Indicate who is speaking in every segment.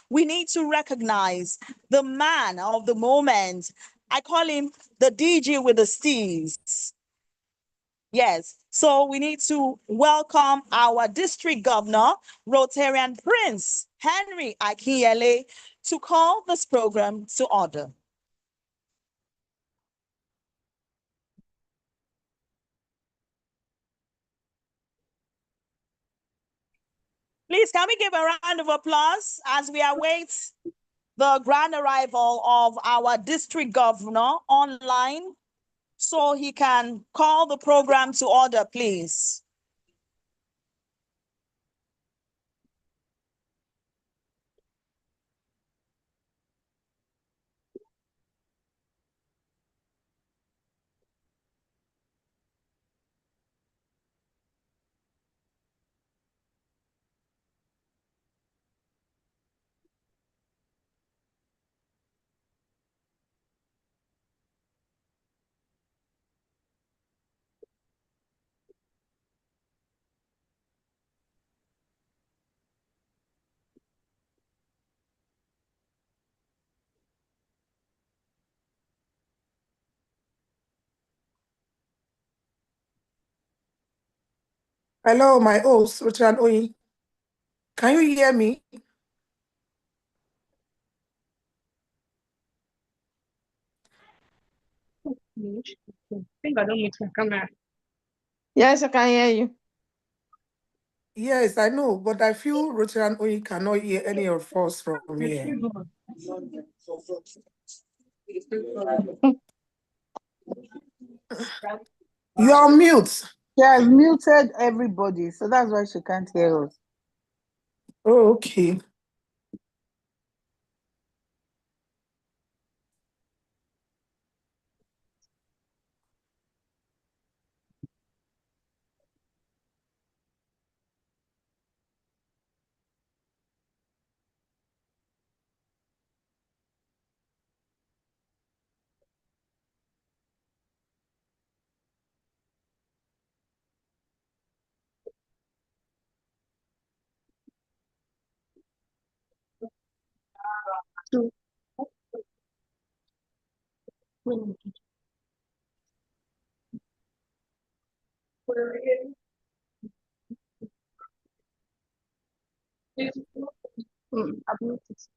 Speaker 1: we need to recognize the man of the moment. I call him the DJ with the steez. Yes, so we need to welcome our district governor, Rotarian Prince Henry Akinyele, to call this program to order. Please, can we give a round of applause as we await the grand arrival of our district governor online so he can call the program to order, please.
Speaker 2: Hello, my host, Richard Oyi. Can you hear me?
Speaker 3: I think I don't need to come out. Yes, I can hear you.
Speaker 2: Yes, I know, but I feel Richard Oyi cannot hear any of us from here. You're on mute.
Speaker 4: She has muted everybody, so that's why she can't hear us.
Speaker 2: Oh, okay.
Speaker 3: I've noticed.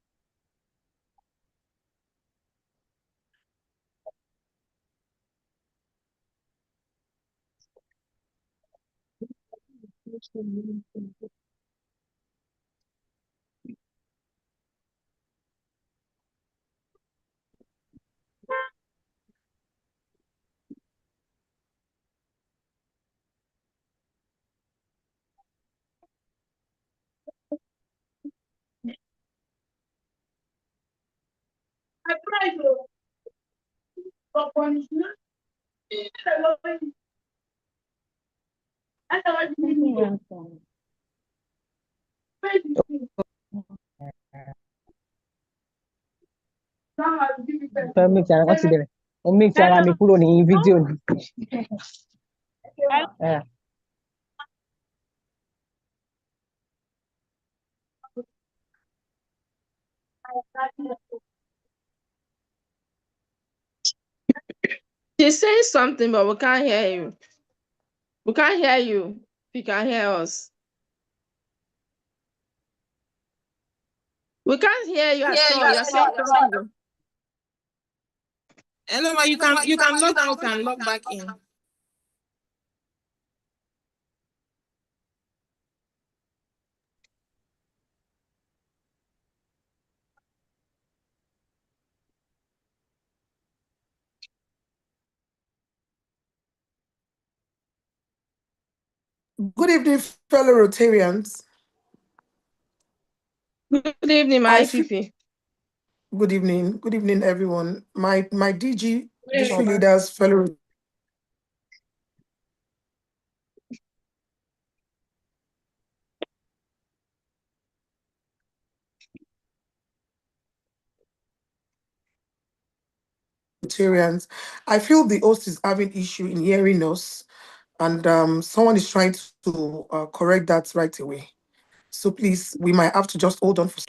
Speaker 3: I tried to. But punishment.
Speaker 5: Mix ara wọn ti bẹ̀rẹ̀ mo mix ara mi kúrò ní fídíò ni.
Speaker 3: She's saying something, but we can't hear you. We can't hear you. You can hear us. We can't hear you at all. You're saying something.
Speaker 6: Hello, ma, you can log out and log back in.
Speaker 2: Good evening, fellow Rotarians.
Speaker 3: Good evening, my IPP.
Speaker 2: Good evening, everyone. My DG, district leaders, fellow Rotarians. I feel the host is having issue in hearing us, and someone is trying to correct that right away. So please, we might have to just hold on for.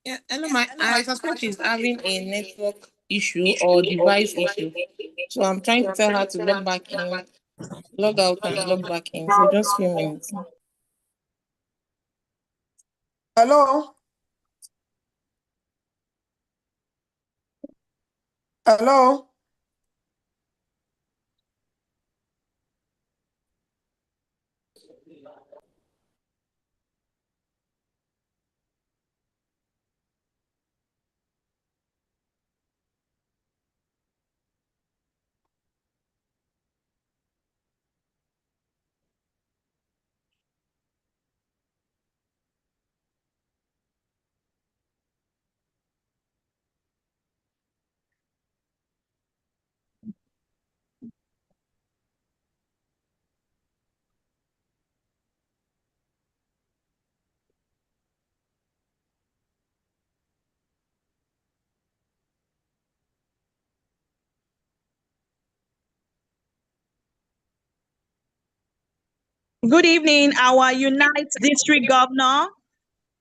Speaker 6: Yeah, hello, I suspect she's having a network issue or device issue. So I'm trying to tell her to log back in, log out and log back in. So just few minutes.
Speaker 2: Hello? Hello?
Speaker 1: Good evening, our Unite District Governor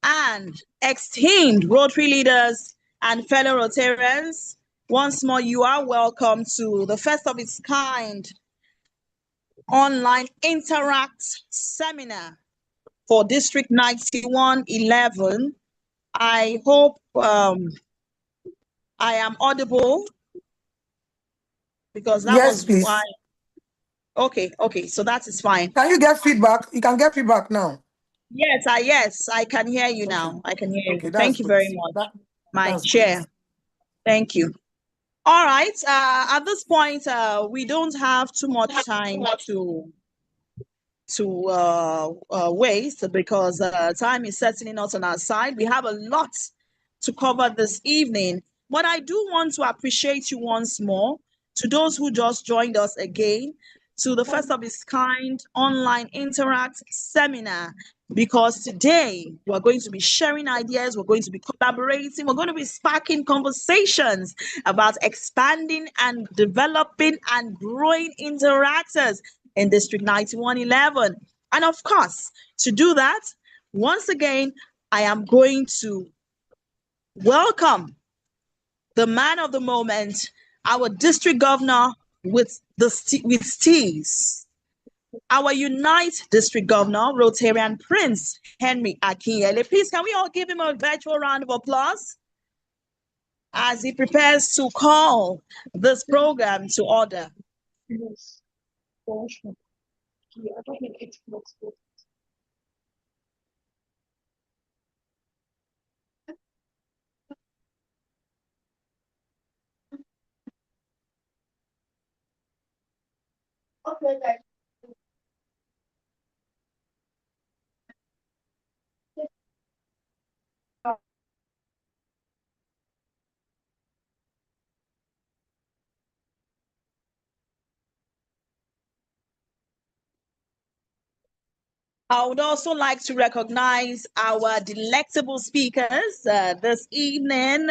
Speaker 1: and esteemed Rotary leaders and fellow Rotarians. Once more, you are welcome to the first of its kind online Interact seminar for District 9111. I hope I am audible because that
Speaker 2: Yes,
Speaker 1: was why.
Speaker 2: please.
Speaker 1: Okay, so that is fine.
Speaker 2: Can you get feedback? You can get feedback now.
Speaker 1: Yes, I can hear you
Speaker 2: Okay.
Speaker 1: now. I can hear
Speaker 2: Okay,
Speaker 1: you.
Speaker 2: that's
Speaker 1: Thank you
Speaker 2: good.
Speaker 1: very much, my
Speaker 2: That's great.
Speaker 1: chair. Thank you. All right. At this point, we don't have too much time to waste because time is certainly not on our side. We have a lot to cover this evening, but I do want to appreciate you once more, to those who just joined us again, to the first of its kind online Interact seminar, because today we're going to be sharing ideas, we're going to be collaborating, we're going to be sparking conversations about expanding and developing and growing interactors in District 9111. And of course, to do that, once again, I am going to welcome the man of the moment, our district governor with steez, our Unite district governor, Rotarian Prince Henry Akinyele. Please, can we all give him a virtual round of applause as he prepares to call this program to order? I would also like to recognize our delectable speakers this evening.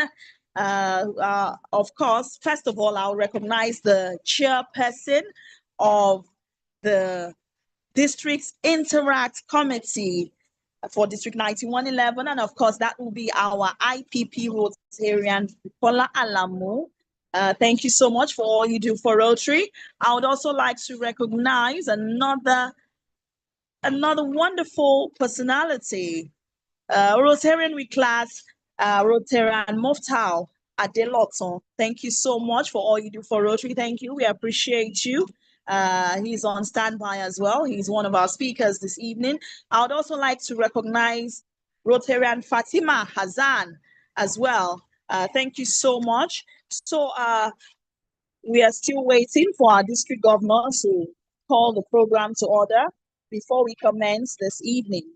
Speaker 1: Of course, first of all, I'll recognize the chairperson of the District's Interact Committee for District 9111. And of course, that will be our IPP Rotarian, Paula Alamu. Thank you so much for all you do for Rotary. I would also like to recognize another wonderful personality, Rotarian with class, Rotarian Moftal Adeloton. Thank you so much for all you do for Rotary. Thank you. We appreciate you. He's on standby as well. He's one of our speakers this evening. I would also like to recognize Rotarian Fatima Hazan as well. Thank you so much. So we are still waiting for our district governor to call the program to order before we commence this evening.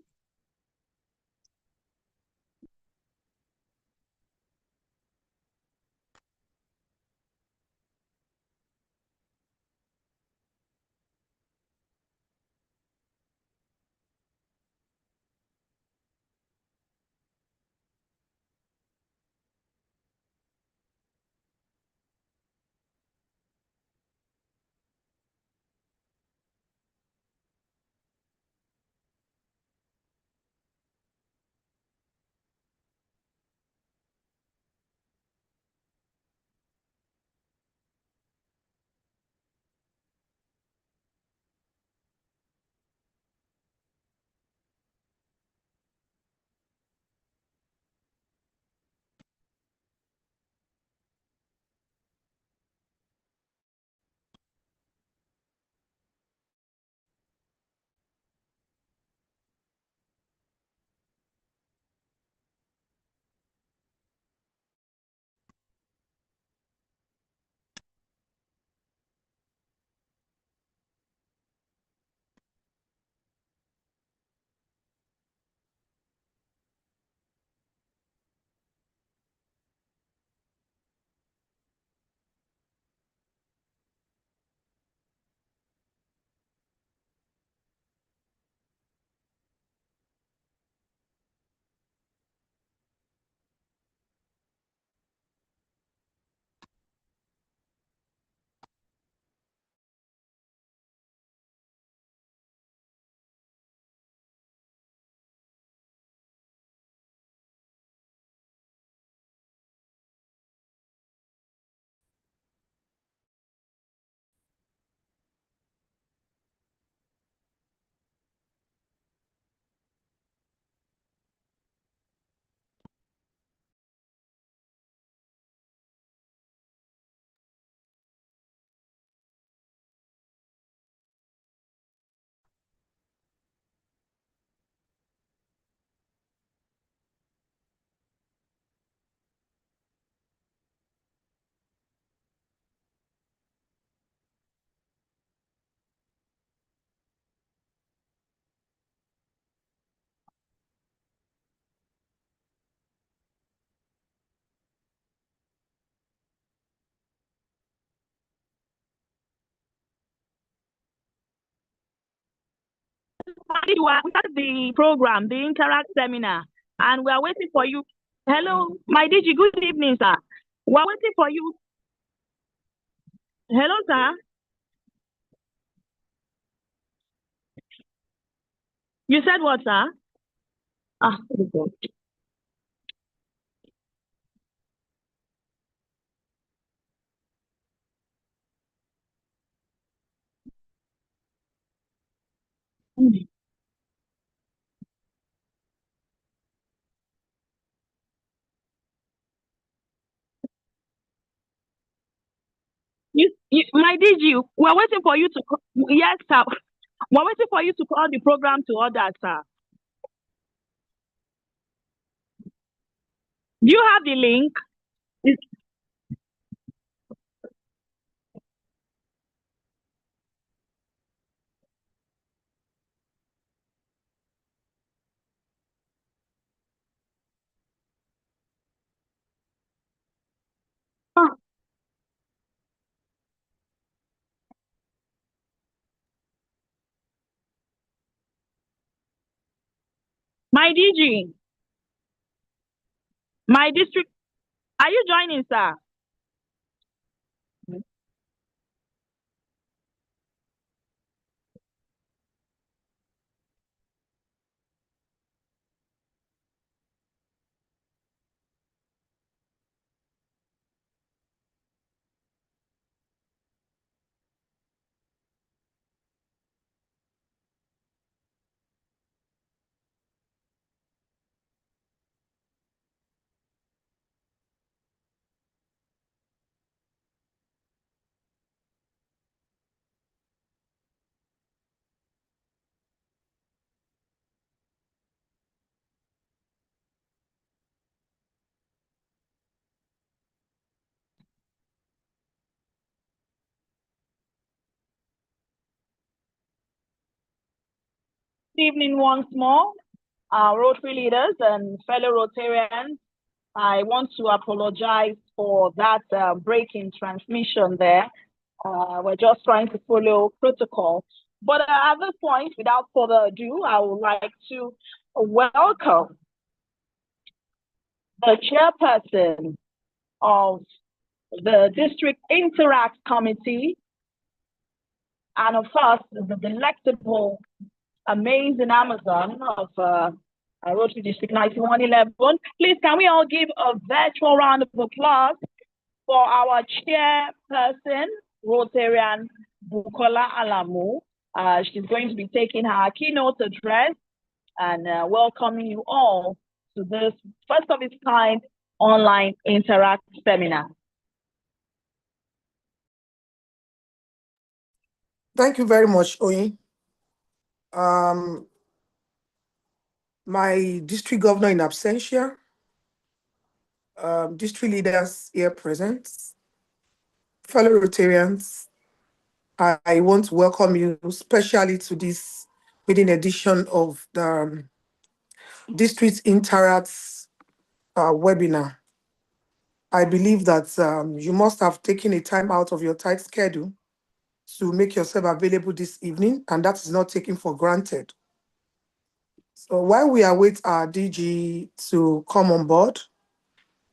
Speaker 1: We started the program, the Interact seminar, and we are waiting for you. Hello, my DG, good evening, sir. We are waiting for you. Hello, sir. You said what, sir? Ah, okay. My DG, we're waiting for you to. Yes, sir. We're waiting for you to call the program to order, sir. Do you have the link? My DG, my district, are you joining, sir? Good evening once more, Rotary leaders and fellow Rotarians. I want to apologize for that break in transmission there. We're just trying to follow protocol. But at this point, without further ado, I would like to welcome the chairperson of the District Interact Committee, and of course, the delectable, amazing Amazon of Rotary District 9111. Please, can we all give a virtual round of applause for our chairperson, Rotarian Bukola Alamu. She's going to be taking her keynote address and welcoming you all to this first of its kind online Interact seminar.
Speaker 2: Thank you very much, Oyin. My district governor in absentia, district leaders here present, fellow Rotarians, I want to welcome you especially to this maiden edition of the District Interacts webinar. I believe that you must have taken a time out of your tight schedule to make yourself available this evening, and that is not taken for granted. So while we await our DG to come on board,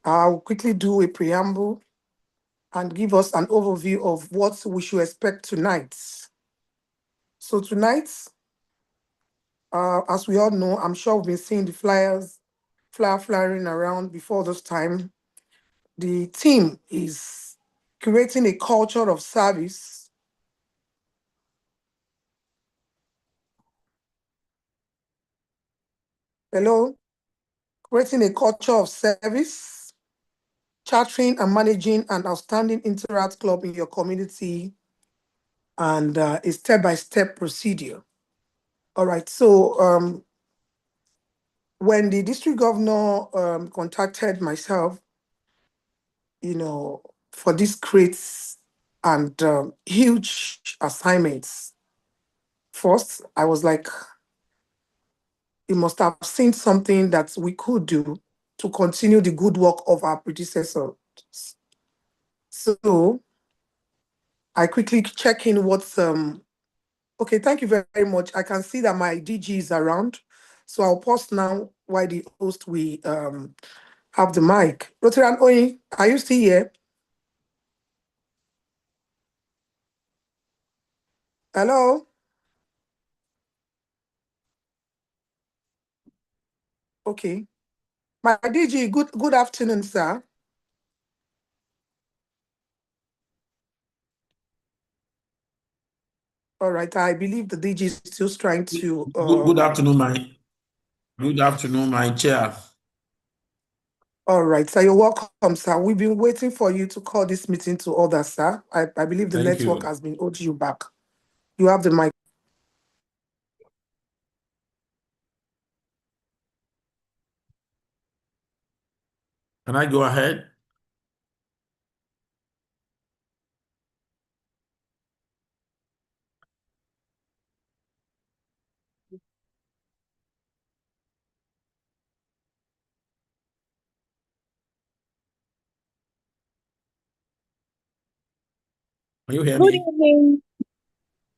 Speaker 2: I'll quickly do a preamble and give us an overview of what we should expect tonight. So tonight, as we all know, I'm sure we've been seeing the flyer flying around before this time. The theme is creating a culture of service. Hello? Creating a culture of service, chartering and managing an outstanding Interact club in your community, and a step-by-step procedure. All right, so when the district governor contacted myself, for these great and huge assignments, first, I was like, he must have seen something that we could do to continue the good work of our predecessors. So I quickly check in what Okay, thank you very much. I can see that my DG is around. So I'll pause now while the host we have the mic. Rotary Oyin, are you still here? Hello? Okay. My DG, good afternoon, sir. All right, I believe the DG is still trying to
Speaker 7: Good afternoon, my chair.
Speaker 2: All right, sir, you're welcome, sir. We've been waiting for you to call this meeting to order, sir. I believe the
Speaker 7: Thank
Speaker 2: network
Speaker 7: you.
Speaker 2: has been holding you back. You have the mic.
Speaker 7: Can I go ahead? Can you hear
Speaker 1: Good
Speaker 7: me?
Speaker 1: evening.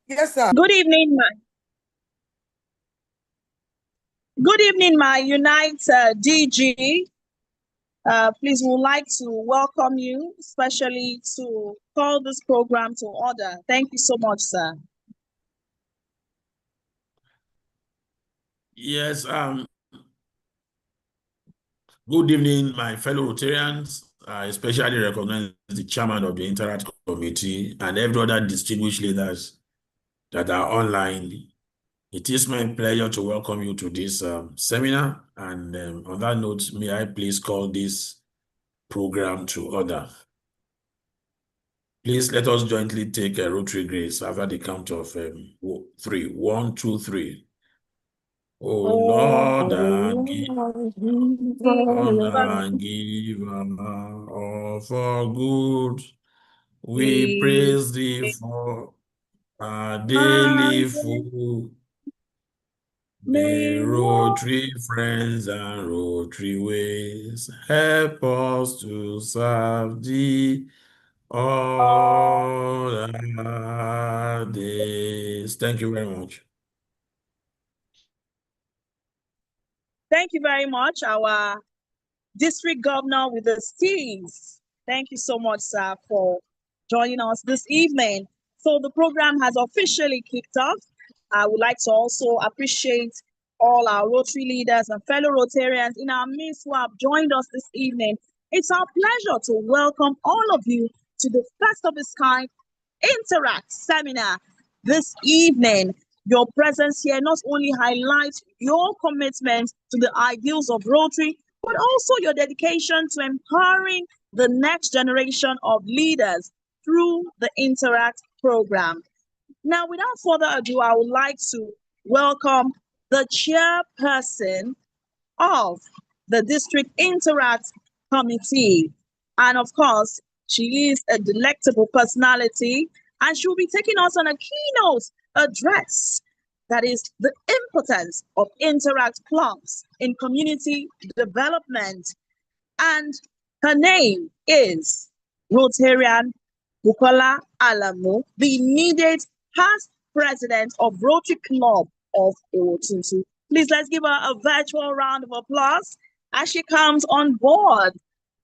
Speaker 2: Yes, sir.
Speaker 1: Good evening, my Unite DG. Please, we would like to welcome you, especially to call this program to order. Thank you so much, sir.
Speaker 7: Yes. Good evening, my fellow Rotarians. I especially recognize the chairman of the Interact Committee and every other distinguished leaders that are online. It is my pleasure to welcome you to this seminar. And on that note, may I please call this program to order. Please let us jointly take a Rotary grace after the count of 3. 1, 2, 3. Oh Lord, give honor and give honor all for good. We praise thee for our daily food. May Rotary friends and Rotary ways help us to serve thee all our days. Thank you very much.
Speaker 1: Thank you very much, our district governor with the steeds. Thank you so much, sir, for joining us this evening. So the program has officially kicked off. I would like to also appreciate all our Rotary leaders and fellow Rotarians in our midst who have joined us this evening. It's our pleasure to welcome all of you to the first of its kind Interact seminar this evening. Your presence here not only highlights your commitment to the ideals of Rotary, but also your dedication to empowering the next generation of leaders through the Interact program. Now, without further ado, I would like to welcome the chairperson of the District Interact Committee. And of course, she is a delectable personality, and she'll be taking us on a keynote address that is the importance of Interact clubs in community development. And her name is Rotarian Bukola Alamu, the immediate past president of Rotary Club of Orotuntu. Please let's give her a virtual round of applause as she comes on board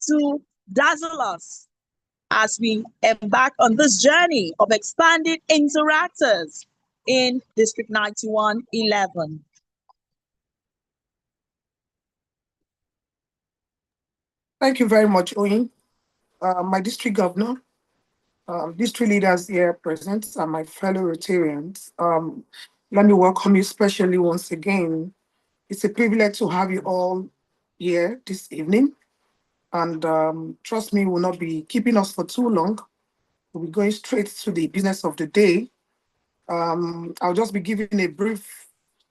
Speaker 1: to dazzle us as we embark on this journey of expanding interactors in District 9111.
Speaker 2: Thank you very much, Oyin. My district governor, district leaders here present, and my fellow Rotarians. Let me welcome you especially once again. It's a privilege to have you all here this evening. And trust me, we'll not be keeping us for too long. We'll be going straight to the business of the day. I'll just be giving a brief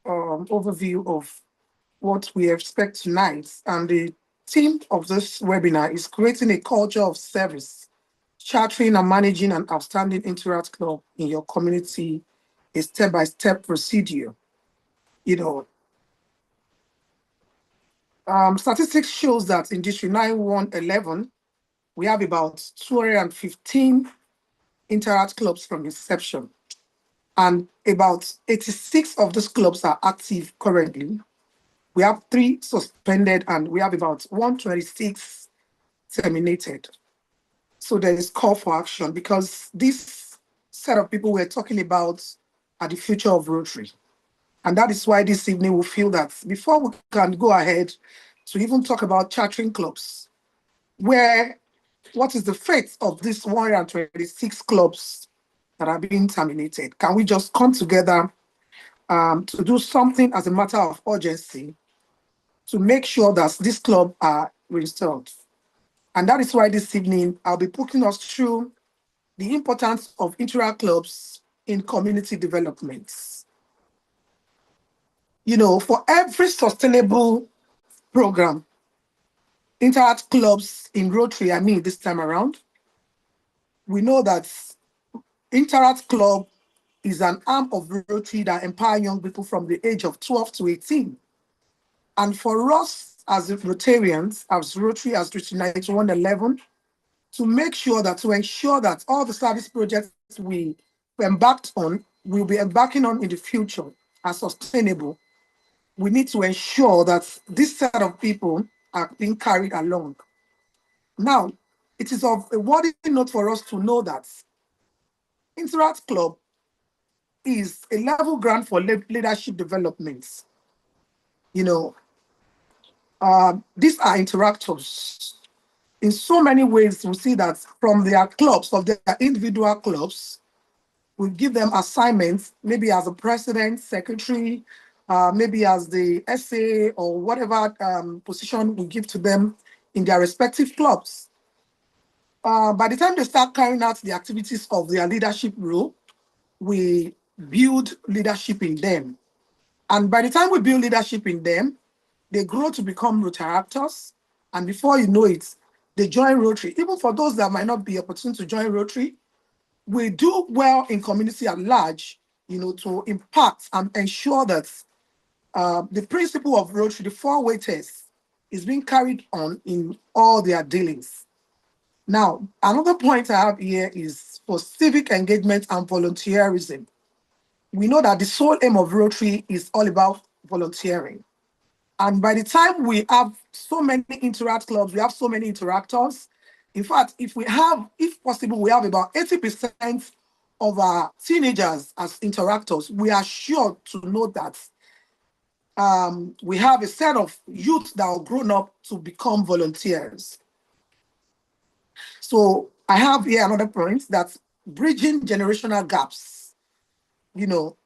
Speaker 2: overview of what we expect tonight. And the theme of this webinar is creating a culture of service, chartering and managing an outstanding Interact club in your community, a step-by-step procedure. Statistics shows that in District 9111, we have about 215 Interact clubs from inception. and about 86 of those clubs are active currently. We have 3 suspended, and we have about 126 terminated. So there is call for action, because this set of people we're talking about are the future of Rotary. And that is why this evening we feel that before we can go ahead to even talk about chartering clubs, what is the fate of these 126 clubs that are being terminated? Can we just come together to do something as a matter of urgency to make sure that these clubs are restored? And that is why this evening I'll be putting us through the importance of Interact clubs in community development. You know, for every sustainable program, Interact clubs in Rotary, I mean this time around, we know that Interact Club is an arm of Rotary that empower young people from the age of 12 to 18. And for us as Rotarians, as Rotary, as District 9111, to ensure that all the service projects we embarked on, we'll be embarking on in the future are sustainable, we need to ensure that this set of people are being carried along. Now, it is of a worthy note for us to know that Interact Club is a level ground for leadership development. You know, these are interactors. In so many ways, we see that from their clubs, of their individual clubs, we give them assignments, maybe as a president, secretary, maybe as the SA or whatever position we give to them in their respective clubs. By the time they start carrying out the activities of their leadership role, we build leadership in them. And by the time we build leadership in them, they grow to become Rotaractors. And before you know it, they join Rotary. Even for those that might not be opportune to join Rotary, we do well in community at large, you know, to impact and ensure that the principle of Rotary, the 4-way test, is being carried on in all their dealings. Now, another point I have here is for civic engagement and volunteerism. We know that the sole aim of Rotary is all about volunteering. And by the time we have so many Interact clubs, we have so many interactors. In fact, if possible, we have about 80% of our teenagers as interactors, we are sure to know that we have a set of youth that are grown up to become volunteers. So I have here another point, that's bridging generational gaps. You know,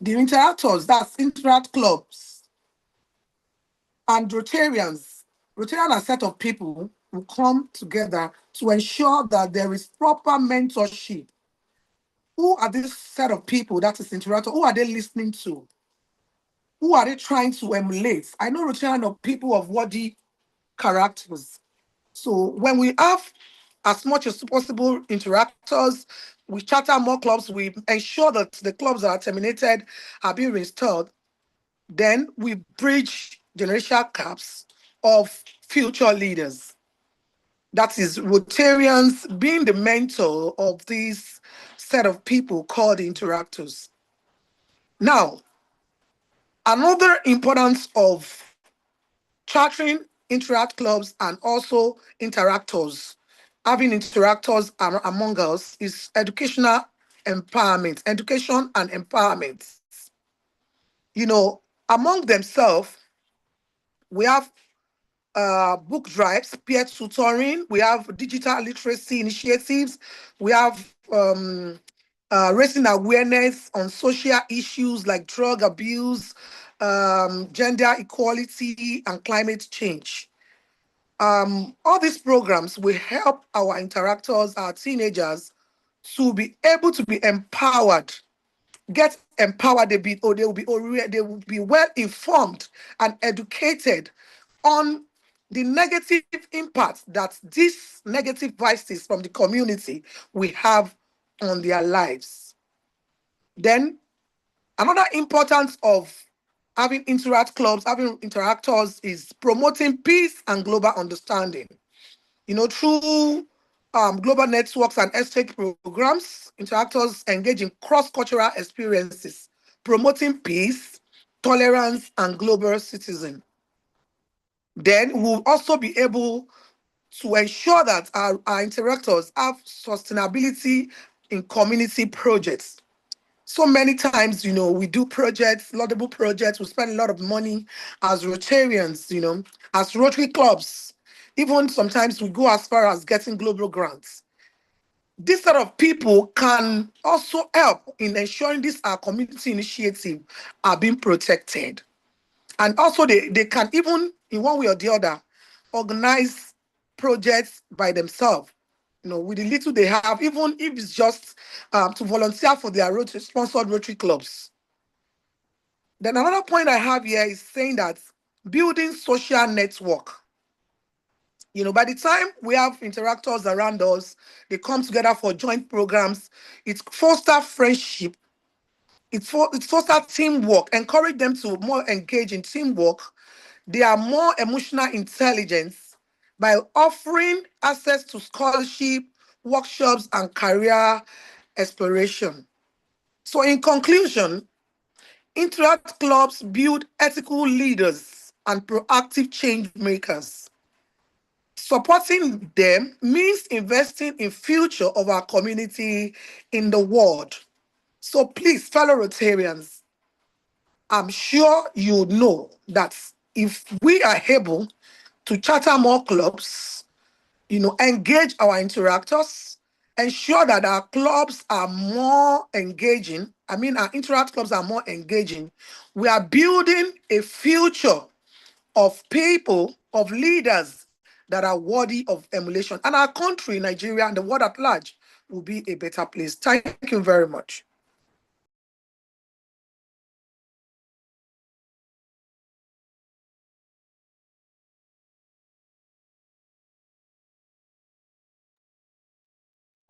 Speaker 2: the interactors, that's Interact clubs, and Rotarians are a set of people who come together to ensure that there is proper mentorship. Who are this set of people, that is Interactor? Who are they listening to? Who are they trying to emulate? I know Rotarians are people of worthy characters. So when we have as much as possible interactors, we charter more clubs, we ensure that the clubs that are terminated are being restored, then we bridge generational gaps of future leaders. That is Rotarians being the mentor of this set of people called interactors. Now, another importance of chartering Interact clubs and also interactors, having interactors among us, is educational empowerment, education and empowerment. You know, among themselves, we have book drives, peer tutoring, we have digital literacy initiatives, we have raising awareness on social issues like drug abuse, gender equality, and climate change. All these programs will help our interactors, our teenagers, to be able to be empowered, get empowered a bit, or they will be well informed and educated on the negative impact that these negative vices from the community will have on their lives. Then another importance of having Interact clubs, having interactors, is promoting peace and global understanding. You know, through global networks and exchange programs. Interactors engage in cross-cultural experiences, promoting peace, tolerance, and global citizen. Then we'll also be able to ensure that our interactors have sustainability in community projects. So many times, we do projects, laudable projects, we spend a lot of money as Rotarians, as Rotary clubs. Even sometimes we go as far as getting global grants. This sort of people can also help in ensuring this our community initiative are being protected. And also they can even, in one way or the other, organize projects by themselves, with the little they have, even if it's just to volunteer for their sponsored Rotary clubs. Then another point I have here is saying that building social network. By the time we have interactors around us, they come together for joint programs, it fosters friendship, it fosters teamwork, encourage them to more engage in teamwork. They are more emotional intelligence by offering access to scholarship, workshops, and career exploration. So in conclusion, Interact clubs build ethical leaders and proactive change makers. Supporting them means investing in future of our community in the world. So please, fellow Rotarians, I'm sure you know that if we are able to charter more clubs, engage our interactors, ensure that our clubs are more engaging. Our Interact clubs are more engaging. We are building a future of people, of leaders that are worthy of emulation. And our country, Nigeria, and the world at large will be a better place. Thank you very much.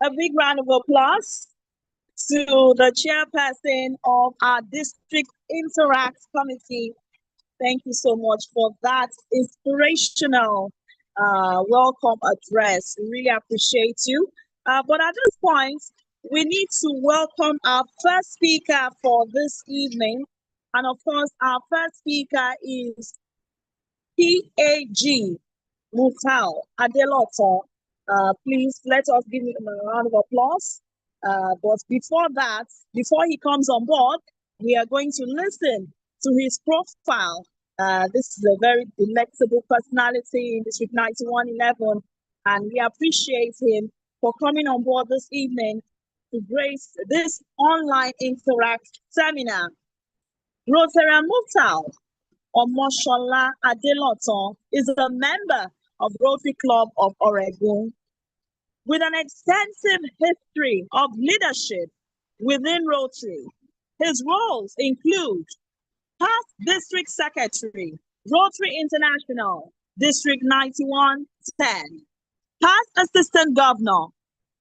Speaker 1: A big round of applause to the chairperson of our District Interact Committee. Thank you so much for that inspirational welcome address. We really appreciate you. But at this point, we need to welcome our first speaker for this evening. And of course, our first speaker is PAG Muftau Adeloto. Please let us give him a round of applause. But before that, before he comes on board, we are going to listen to his profile. This is a very delectable personality in District 9111, and we appreciate him for coming on board this evening to grace this online Interact seminar. Rotarian Muftau Omoshola Adeloton is a member of Rotary Club of Oregun with an extensive history of leadership within Rotary. His roles include past District Secretary, Rotary International, District 9110, past Assistant Governor,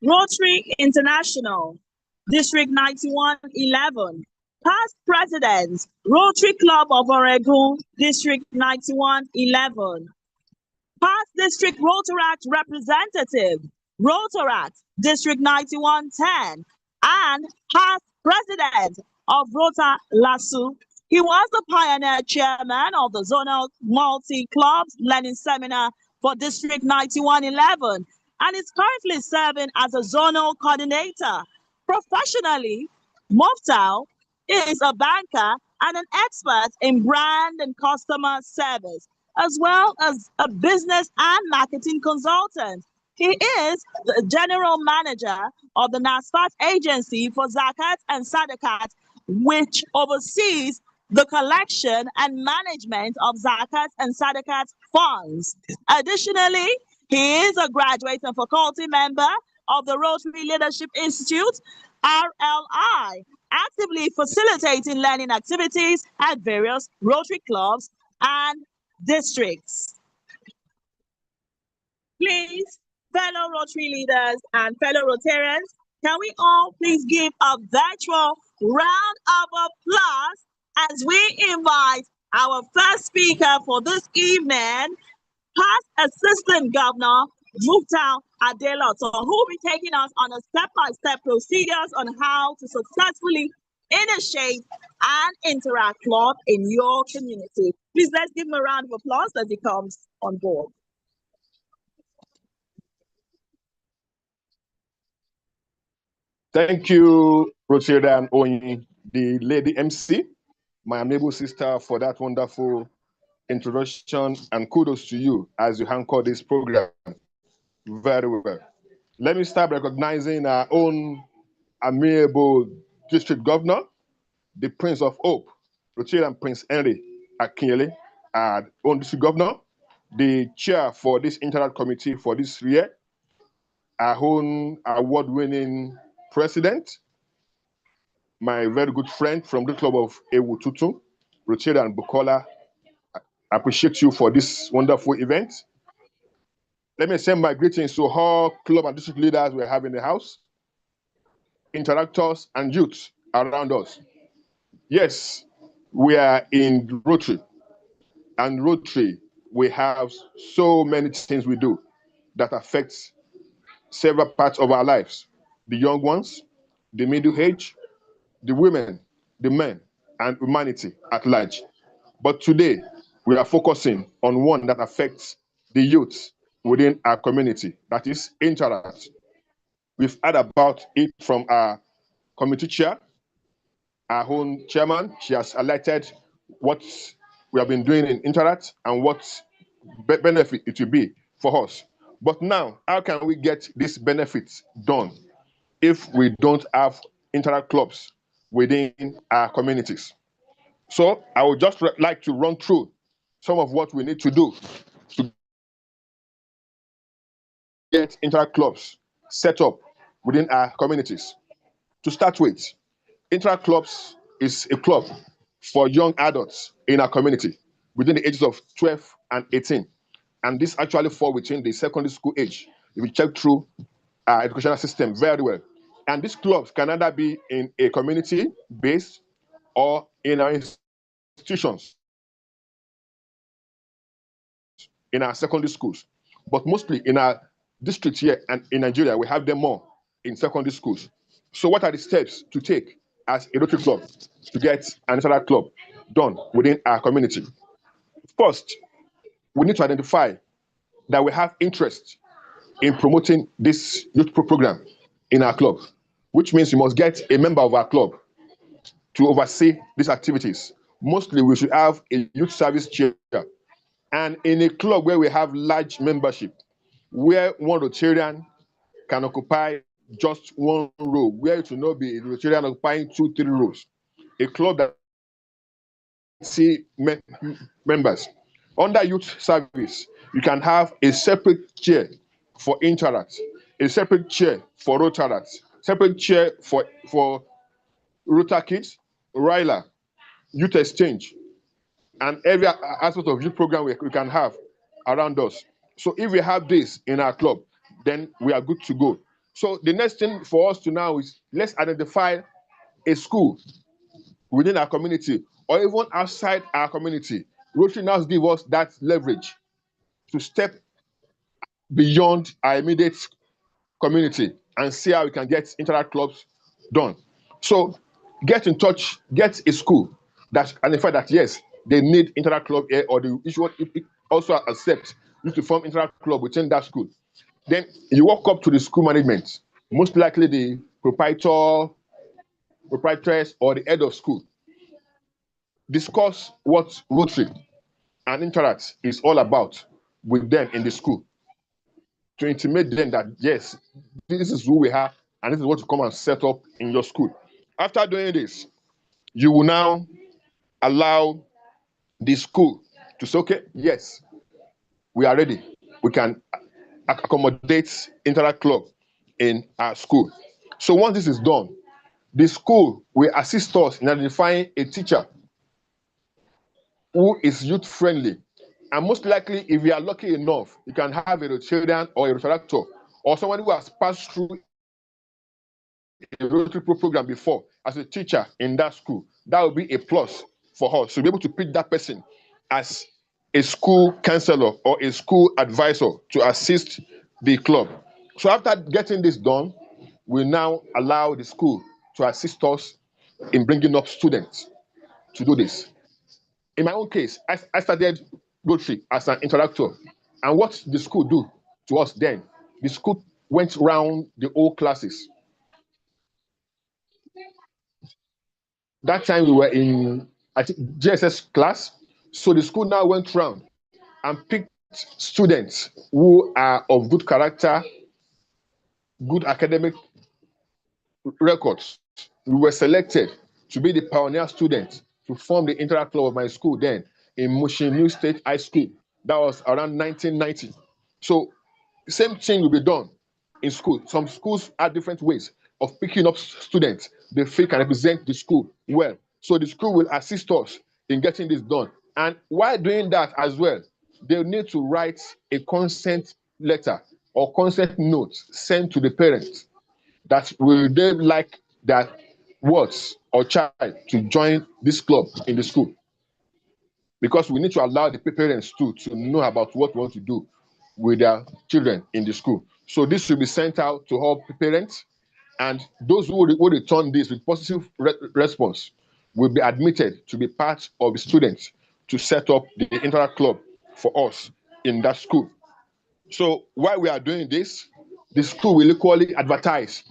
Speaker 1: Rotary International, District 9111, past President, Rotary Club of Oregun, District 9111, past District Rotaract Representative, Rotaract, District 9110, and past President of Rota Lasso. He was the pioneer chairman of the Zonal Multi-Clubs Learning Seminar for District 9111 and is currently serving as a zonal coordinator. Professionally, Muftau is a banker and an expert in brand and customer service, as well as a business and marketing consultant. He is the general manager of the NASFAT agency for Zakat and Sadakat, which oversees the collection and management of Zakat and Sadakat funds. Additionally, he is a graduate and faculty member of the Rotary Leadership Institute, RLI, actively facilitating learning activities at various Rotary clubs and districts. Please, fellow Rotary leaders and fellow Rotarians, can we all please give a virtual round of applause as we invite our first speaker for this evening, past Assistant Governor, Muftal Adeloton, who will be taking us on a step-by-step procedures on how to successfully initiate and interact club in your community. Please let's give him a round of applause as he comes on board.
Speaker 8: Thank you, Rocheda Onyi, the lady MC, my amiable sister, for that wonderful introduction, and kudos to you as you anchor this program very well. Let me start recognizing our own amiable district governor, the Prince of Hope, Rocheda Prince Henry Akinyele, our own district governor, the chair for this interact committee for this year, our own award-winning president, my very good friend from the club of Ewututu, Rocheda and Bukola. I appreciate you for this wonderful event. Let me send my greetings to all club and district leaders we have in the house, interactors and youth around us. Yes, we are in Rotary, and Rotary, we have so many things we do that affects several parts of our lives. The young ones, the middle age, the women, the men, and humanity at large. But today, we are focusing on one that affects the youth within our community, that is Interact. We've heard about it from our committee chair, our own chairman. She has highlighted what we have been doing in Interact and what benefit it will be for us. But now, how can we get these benefits done if we don't have Interact clubs within our communities? So I would just like to run through some of what we need to do to get Interact clubs set up within our communities. To start with, Interact clubs is a club for young adults in our community within the ages of 12 and 18. And this actually falls within the secondary school age. If you check through our educational system very well. And these clubs can either be in a community base or in our institutions, in our secondary schools. But mostly in our district here and in Nigeria, we have them more in secondary schools. So what are the steps to take as a Rotary club to get an Interact club done within our community? First, we need to identify that we have interest in promoting this youth program in our club, which means you must get a member of our club to oversee these activities. Mostly, we should have a youth service chair. And in a club where we have large membership, where one Rotarian can occupy just one row, where it will not be a Rotarian occupying 2-3 rows. A club that see members. Under youth service, you can have a separate chair for Interact, a separate chair for Rotaract, separate chair for Rota Kids, Ryla, Youth Exchange, and every aspect of youth program we can have around us. So if we have this in our club, then we are good to go. So the next thing for us to now is let's identify a school within our community or even outside our community. Rotary now gives us that leverage to step beyond our immediate community and see how we can get Interact clubs done. So get in touch, get a school that identify that yes, they need Interact club here, or the issue also accept you to form Interact club within that school. Then you walk up to the school management, most likely the proprietress, or the head of school. Discuss what Rotary and Interact is all about with them in the school to intimate them that yes, this is who we are and this is what you come and set up in your school. After doing this, you will now allow the school to say, okay, yes, we are ready. We can accommodate Interact club in our school. So once this is done, the school will assist us in identifying a teacher who is youth-friendly. And most likely, if you are lucky enough, you can have a Rotarian or a Rotaractor or someone who has passed through a Rotary program before as a teacher in that school. That will be a plus for us to be able to pick that person as a school counselor or a school advisor to assist the club. So after getting this done, we now allow the school to assist us in bringing up students to do this. In my own case, I started Rotary as an interactor. And what the school do to us then, the school went round the old classes. That time we were in, I think, GSS class. So the school now went round and picked students who are of good character, good academic records. We were selected to be the pioneer students to form the Interact Club of my school then in Mushin New State High School. That was around 1990. So the same thing will be done in school. Some schools have different ways of picking up students they feel can represent the school well. So the school will assist us in getting this done. And while doing that as well, they need to write a consent letter or consent note sent to the parents that will they like their words or child to join this club in the school. Because we need to allow the parents too to know about what we want to do with their children in the school. So this will be sent out to all parents, and those who will return this with positive response will be admitted to be part of the students to set up the Interact Club for us in that school. So while we are doing this, the school will equally advertise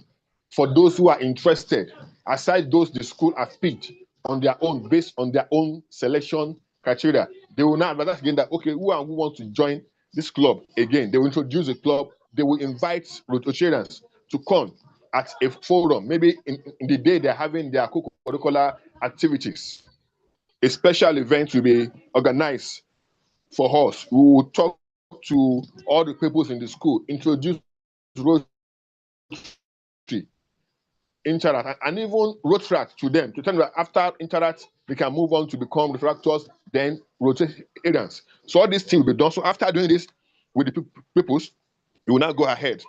Speaker 8: for those who are interested, aside those the school has picked on their own, based on their own selection criteria. They will now advertise again that, okay, who wants to join this club again? They will introduce the club. They will invite Rotarians to come at a forum, maybe in the day they're having their co-curricular activities. A special event will be organized for us. We will talk to all the people in the school, introduce Rotary, Interact, and even Rotaract to them, to tell them that after Interact, they can move on to become Rotaractors, then Rotarians. So all these things will be done. So after doing this with the peoples, we will now go ahead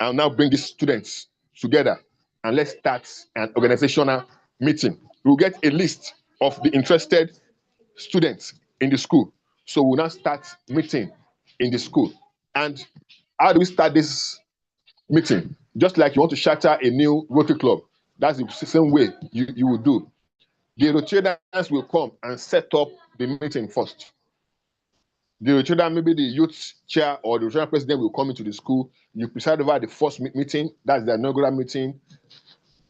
Speaker 8: and now bring these students together and let's start an organizational meeting. We'll get a list of the interested students in the school. So we'll now start meeting in the school. And how do we start this meeting? Just like you want to charter a new Rotary Club, that's the same way you will do. The Rotarians will come and set up the meeting first. The Rotarian, maybe the youth chair or the Rotarian president will come into the school. You preside over the first meeting, that's the inaugural meeting.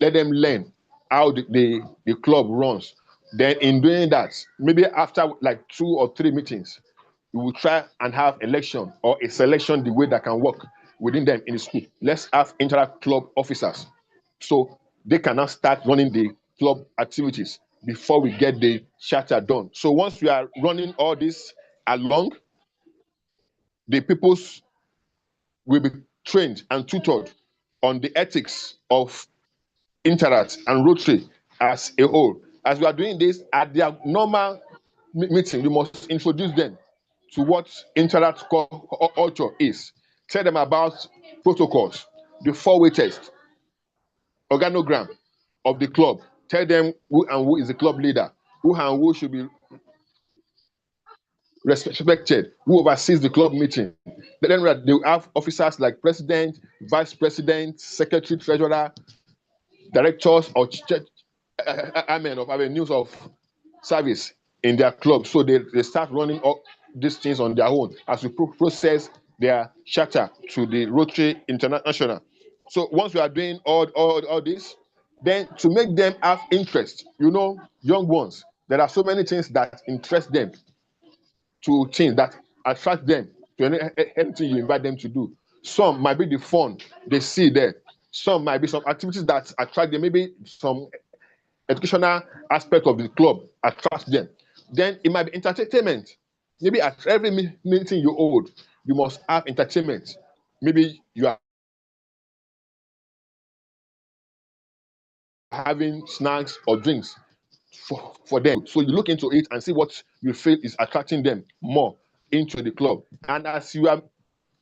Speaker 8: Let them learn how the club runs. Then in doing that, maybe after like 2 or 3 meetings, we will try and have election or a selection the way that can work within them in the school. Let's have Interact Club officers so they can now start running the club activities before we get the charter done. So once we are running all this along, the peoples will be trained and tutored on the ethics of Interact and Rotary as a whole. As we are doing this at their normal meeting, we must introduce them to what Interact culture is. Tell them about protocols, the 4-way test, organogram of the club. Tell them who and who is the club leader, who and who should be respected, who oversees the club meeting. Then they will have officers like president, vice president, secretary, treasurer, directors, or of avenues of service in their club. So they start running all these things on their own as we process their charter to the Rotary International. So once we are doing all this, then to make them have interest, you know, young ones, there are so many things that interest them to things that attract them to anything you invite them to do. Some might be the fun they see there. Some might be some activities that attract them, maybe some educational aspect of the club attracts them. Then it might be entertainment. Maybe at every meeting you hold, you must have entertainment. Maybe you are having snacks or drinks for them. So you look into it and see what you feel is attracting them more into the club. And as you are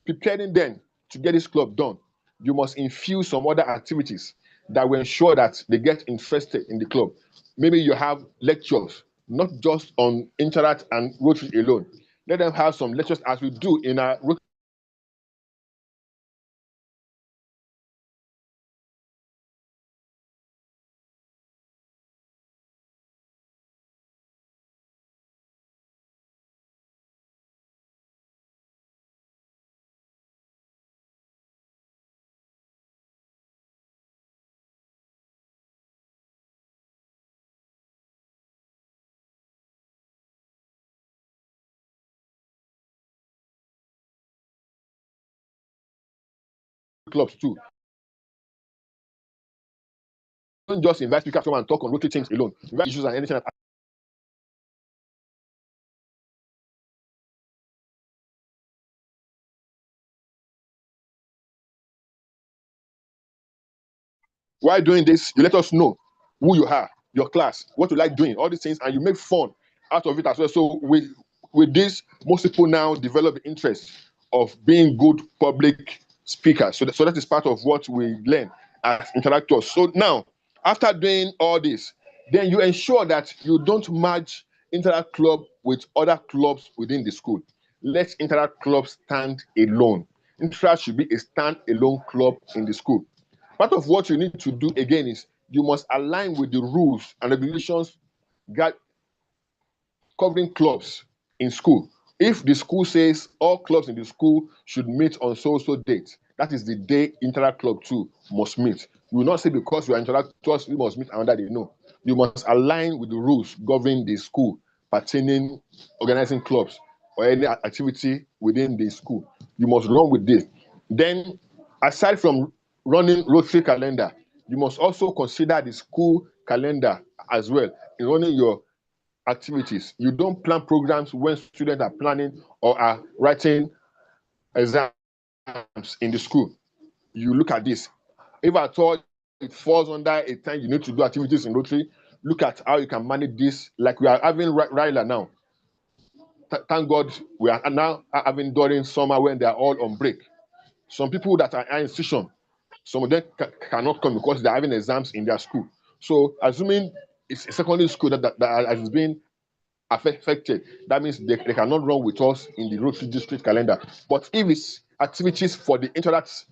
Speaker 8: preparing them to get this club done, you must infuse some other activities that will ensure that they get interested in the club. Maybe you have lectures, not just on Interact and Rotary alone. Let them have some lectures as we do in our clubs too. Don't just invite speakers to come and talk on Rotary things alone. Invite issues and anything that while doing this, you let us know who you are, your class, what you like doing, all these things, and you make fun out of it as well. So with this, most people now develop the interest of being good public speakers. So that is part of what we learn as interactors. So now, after doing all this, then you ensure that you don't merge Interact Club with other clubs within the school. Let Interact Club stand alone. Interact should be a stand-alone club in the school. Part of what you need to do again is you must align with the rules and regulations covering clubs in school. If the school says all clubs in the school should meet on so date, that is the day Interact Club 2 must meet. You will not say because we are interactors, we must meet another day. No. You must align with the rules governing the school pertaining organizing clubs or any activity within the school. You must run with this. Then, aside from running Rotary calendar, you must also consider the school calendar as well in running your activities. You don't plan programs when students are planning or are writing exams in the school. You look at this. If at all it falls under a time you need to do activities in Rotary, look at how you can manage this. Like we are having Ryla now. Thank God we are now having during summer when they are all on break. Some people that are in session, some of them cannot come because they're having exams in their school. So assuming it's a secondary school that has been affected, that means they cannot run with us in the Rotary district calendar. But if it's activities for the Interact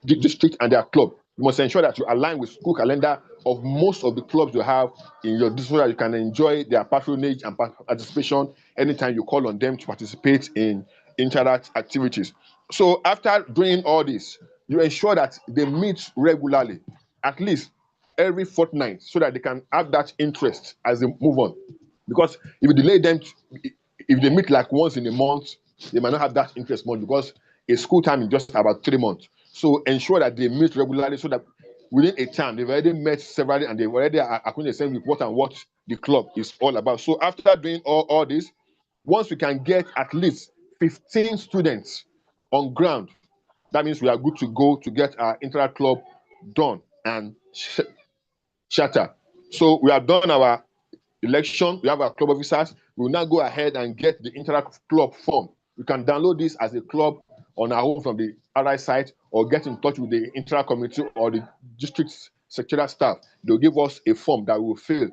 Speaker 8: district and their club, you must ensure that you align with school calendar of most of the clubs you have in your district so that you can enjoy their patronage and participation anytime you call on them to participate in Interact activities. So after doing all this, you ensure that they meet regularly, at least every fortnight, so that they can have that interest as they move on. Because if you delay them, if they meet like once in a month, they might not have that interest more because a school time is just about 3 months. So ensure that they meet regularly so that within a time, they've already met severally and they've already acquainted themselves with what the club is all about. So after doing all this, once we can get at least 15 students on ground, that means we are good to go to get our Interact Club done and shatter. So we have done our election, we have our club officers. We will now go ahead and get the Interact Club form. You can download this as a club on our own from the RI site or get in touch with the Interact committee or the district secretarial staff. They'll give us a form that will fill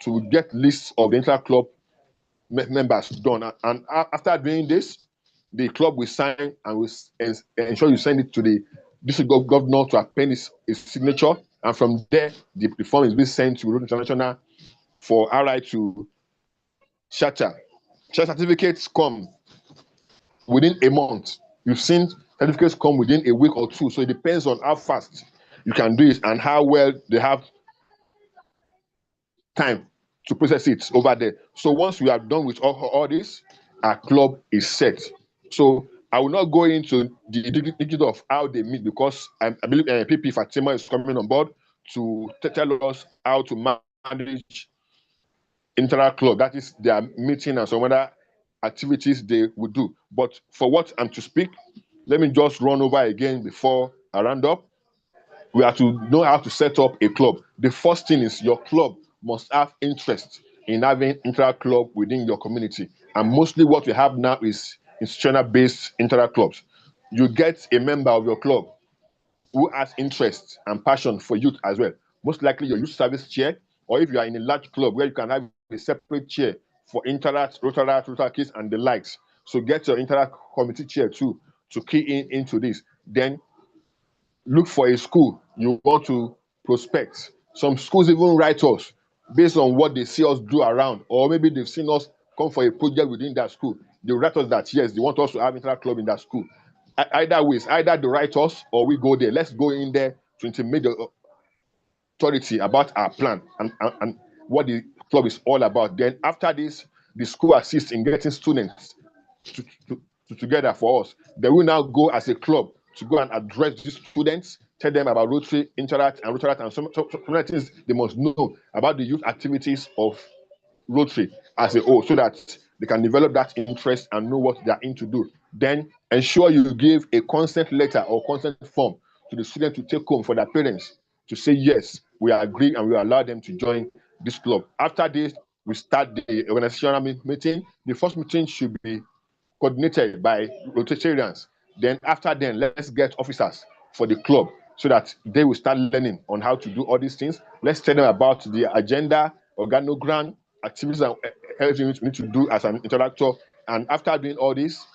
Speaker 8: to get lists of the Interact Club members done. And after doing this, the club will sign and will ensure you send it to the district governor to append his signature. And from there, the form is being sent to Rotary International for RI to shatter. Certificates come within a month. You've seen certificates come within a week or two. So it depends on how fast you can do it and how well they have time to process it over there. So once we are done with all this, our club is set. So I will not go into the details of how they meet because I believe PP Fatima is coming on board to tell us how to manage Interact Club. That is their meeting and some other activities they would do. But for what I'm to speak, let me just run over again before I round up. We have to know how to set up a club. The first thing is your club must have interest in having Interact Club within your community. And mostly what we have now is institutional-based Interact clubs. You get a member of your club who has interest and passion for youth as well. Most likely your youth service chair, or if you are in a large club where you can have a separate chair for Interact, Rotary kids, and the likes. So get your Interact committee chair too to key into this. Then look for a school you want to prospect. Some schools even write us based on what they see us do around, or maybe they've seen us come for a project within that school. They write us that, yes, they want us to have Interact Club in that school. Either ways, either they write us or we go there. Let's go in there to intimate the authority about our plan and what the club is all about. Then after this, the school assists in getting students together for us. They will now go as a club to go and address these students, tell them about Rotary, Interact, and some other things they must know about the youth activities of Rotary as a whole, so that they can develop that interest and know what they are in to do. Then ensure you give a consent letter or consent form to the student to take home for their parents to say, yes, we agree and we allow them to join this club. After this, we start the organizational meeting. The first meeting should be coordinated by Rotarians. Then after then, let's get officers for the club so that they will start learning on how to do all these things. Let's tell them about the agenda, organogram, activities, and everything we need to do as an interactor. And after doing all this,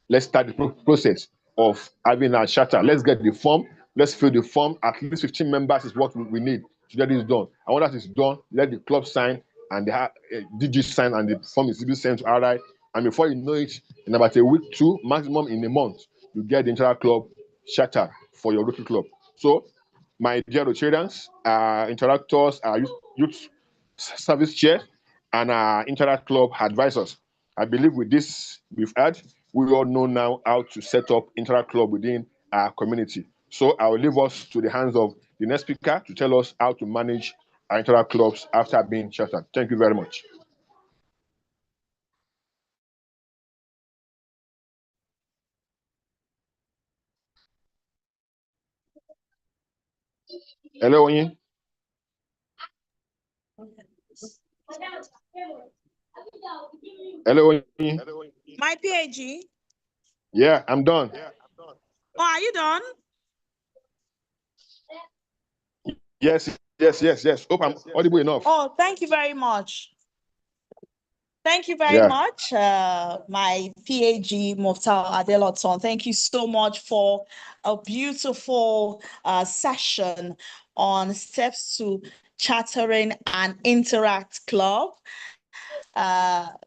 Speaker 8: let's start the process of having a charter. Let's get the form. Let's fill the form. At least 15 members is what we need to get this done. And when that is done, let the club sign and the DG sign, and the form is to be sent to RI. And before you know it, in about a week, 2, maximum in a month, you get the entire club charter for your local club. So, my dear Rotarians, interactors, youth service chair, and Interact Club advisors, I believe with this we've had, we all know now how to set up Interact Club within our community. So I will leave us to the hands of the next speaker to tell us how to manage our Interact Clubs after being chartered. Thank you very much. Hello, Onyi. Hello, Onyi.
Speaker 1: My PAG.
Speaker 8: Yeah, I'm done.
Speaker 1: Oh, are you done?
Speaker 8: Yes. Hope I'm audible enough.
Speaker 1: Oh, thank you very much. Thank you very much, my PAG Muftal Adeloton. Thank you so much for a beautiful session on steps to chartering an Interact Club.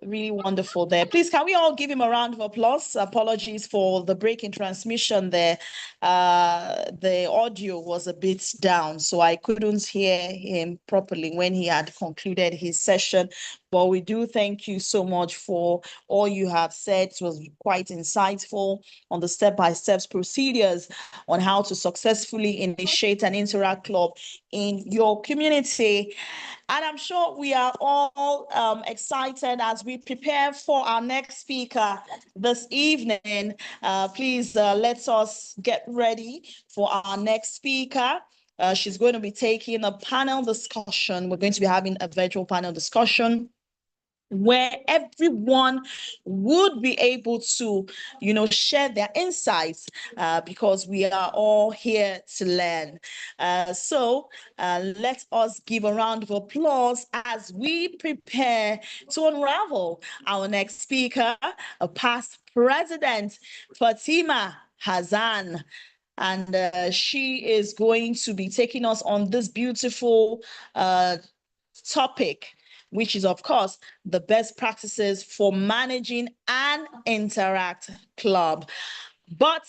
Speaker 1: Really wonderful there. Please, can we all give him a round of applause? Apologies for the break in transmission there. The audio was a bit down, so I couldn't hear him properly when he had concluded his session. But we do thank you so much for all you have said. It was quite insightful on the step-by-step procedures on how to successfully initiate an Interact Club in your community. And I'm sure we are all excited as we prepare for our next speaker this evening. Please let us get ready for our next speaker. She's going to be taking a panel discussion. We're going to be having a virtual panel discussion where everyone would be able to, share their insights because we are all here to learn. So let us give a round of applause as we prepare to unravel our next speaker, a past president, Fatima Hassan. And she is going to be taking us on this beautiful topic, which is, of course, the best practices for managing an Interact Club. But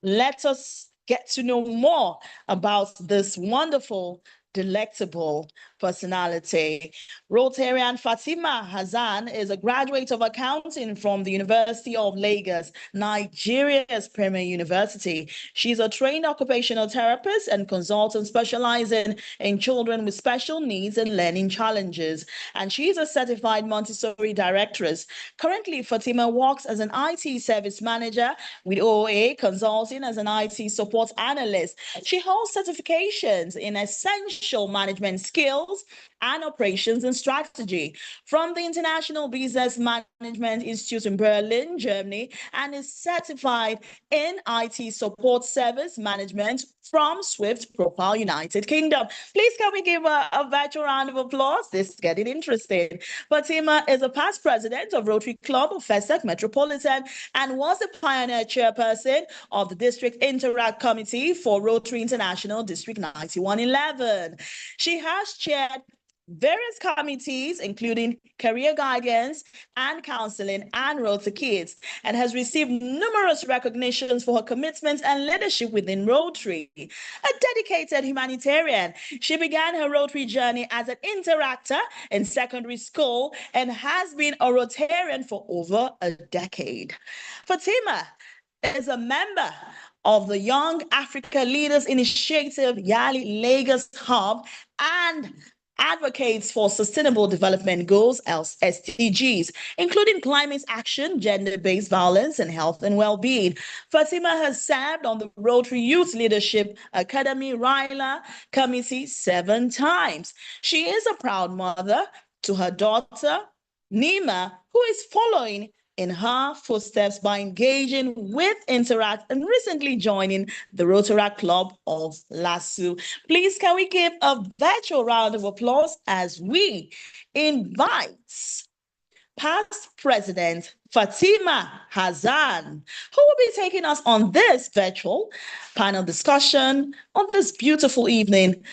Speaker 1: let us get to know more about this wonderful, delectable personality. Rotarian Fatima Hassan is a graduate of accounting from the University of Lagos, Nigeria's premier university. She's a trained occupational therapist and consultant specializing in children with special needs and learning challenges. And she's a certified Montessori directress. Currently, Fatima works as an IT service manager with OA Consulting as an IT support analyst. She holds certifications in essential management skills and operations and strategy from the International Business Management Institute in Berlin, Germany, and is certified in IT support service management from Swift Profile, United Kingdom. Please can we give a virtual round of applause? This is getting interesting. Fatima is a past president of Rotary Club of Festac Metropolitan and was a pioneer chairperson of the District Interact Committee for Rotary International District 9111. She has chaired various committees, including career guidance and counseling and Road to Kids, and has received numerous recognitions for her commitment and leadership within Rotary. A dedicated humanitarian, she began her Rotary journey as an interactor in secondary school and has been a Rotarian for over a decade. Fatima is a member of the Young Africa Leaders Initiative Yali Lagos Hub and advocates for Sustainable Development Goals, SDGs, including climate action, gender-based violence, and health and well-being. Fatima has served on the Rotary Youth Leadership Academy Ryla Committee 7 times. She is a proud mother to her daughter, Nima, who is following in her footsteps by engaging with Interact and recently joining the Rotaract Club of LASU. Please, can we give a virtual round of applause as we invite past President Fatima Hassan, who will be taking us on this virtual panel discussion on this beautiful evening,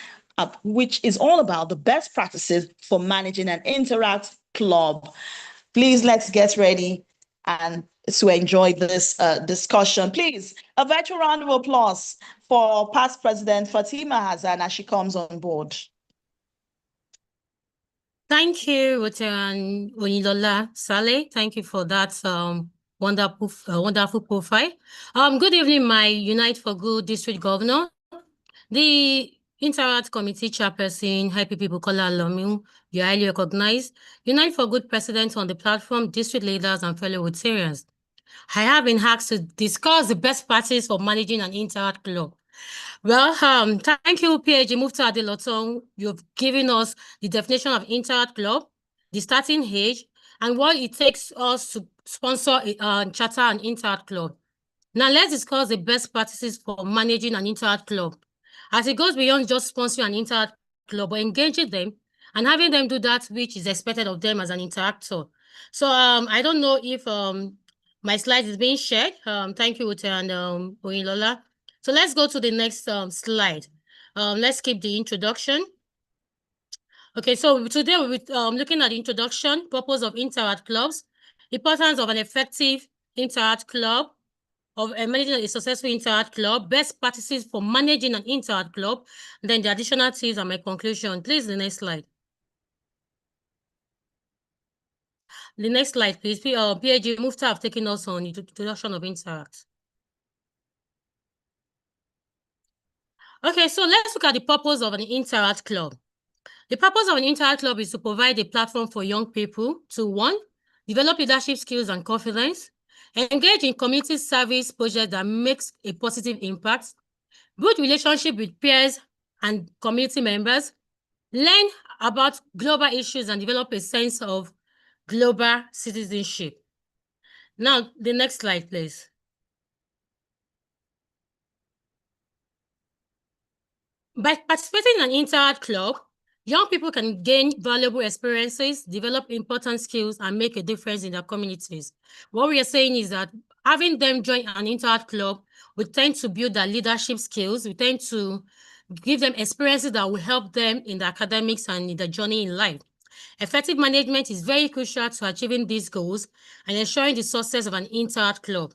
Speaker 1: which is all about the best practices for managing an Interact club. Please, let's get ready and to enjoy this discussion. Please, a virtual round of applause for past President Fatima Hassan as she comes on board.
Speaker 9: Thank you, Veteran Onilola Saleh. Thank you for that wonderful profile. Good evening, my Unite for Good District Governor, the Interact Committee Chairperson, IPP Bukola Lomu, you are highly recognized, Unite for Good President on the platform, district leaders and fellow Rotarians. I have been asked to discuss the best practice for managing an Interact club. Well, thank you, PhD Mufti Adelotong. You've given us the definition of Interact club, the starting age, and what it takes us to sponsor charter an Interact club. Now let's discuss the best practices for managing an Interact club, as it goes beyond just sponsoring an Interact club, but engaging them and having them do that which is expected of them as an interactor. So I don't know if my slide is being shared. Thank you, Ute and Onilola. So let's go to the next slide. Let's keep the introduction. Okay, so today we'll be looking at the introduction, purpose of Interact clubs, importance of an effective Interact club, of managing a successful Interact club, best practices for managing an Interact club, then the additional tips and my conclusion. Please, the next slide. The next slide, please. PhD Mufti have taken us on the introduction of Interact. Okay, so let's look at the purpose of an Interact club. The purpose of an Interact club is to provide a platform for young people to, 1, develop leadership skills and confidence, engage in community service projects that makes a positive impact, build relationship with peers and community members, learn about global issues and develop a sense of global citizenship. Now, the next slide, please. By participating in an Interact club, young people can gain valuable experiences, develop important skills, and make a difference in their communities. What we are saying is that having them join an Interact club, we tend to build their leadership skills. We tend to give them experiences that will help them in their academics and in their journey in life. Effective management is very crucial to achieving these goals and ensuring the success of an Interact club.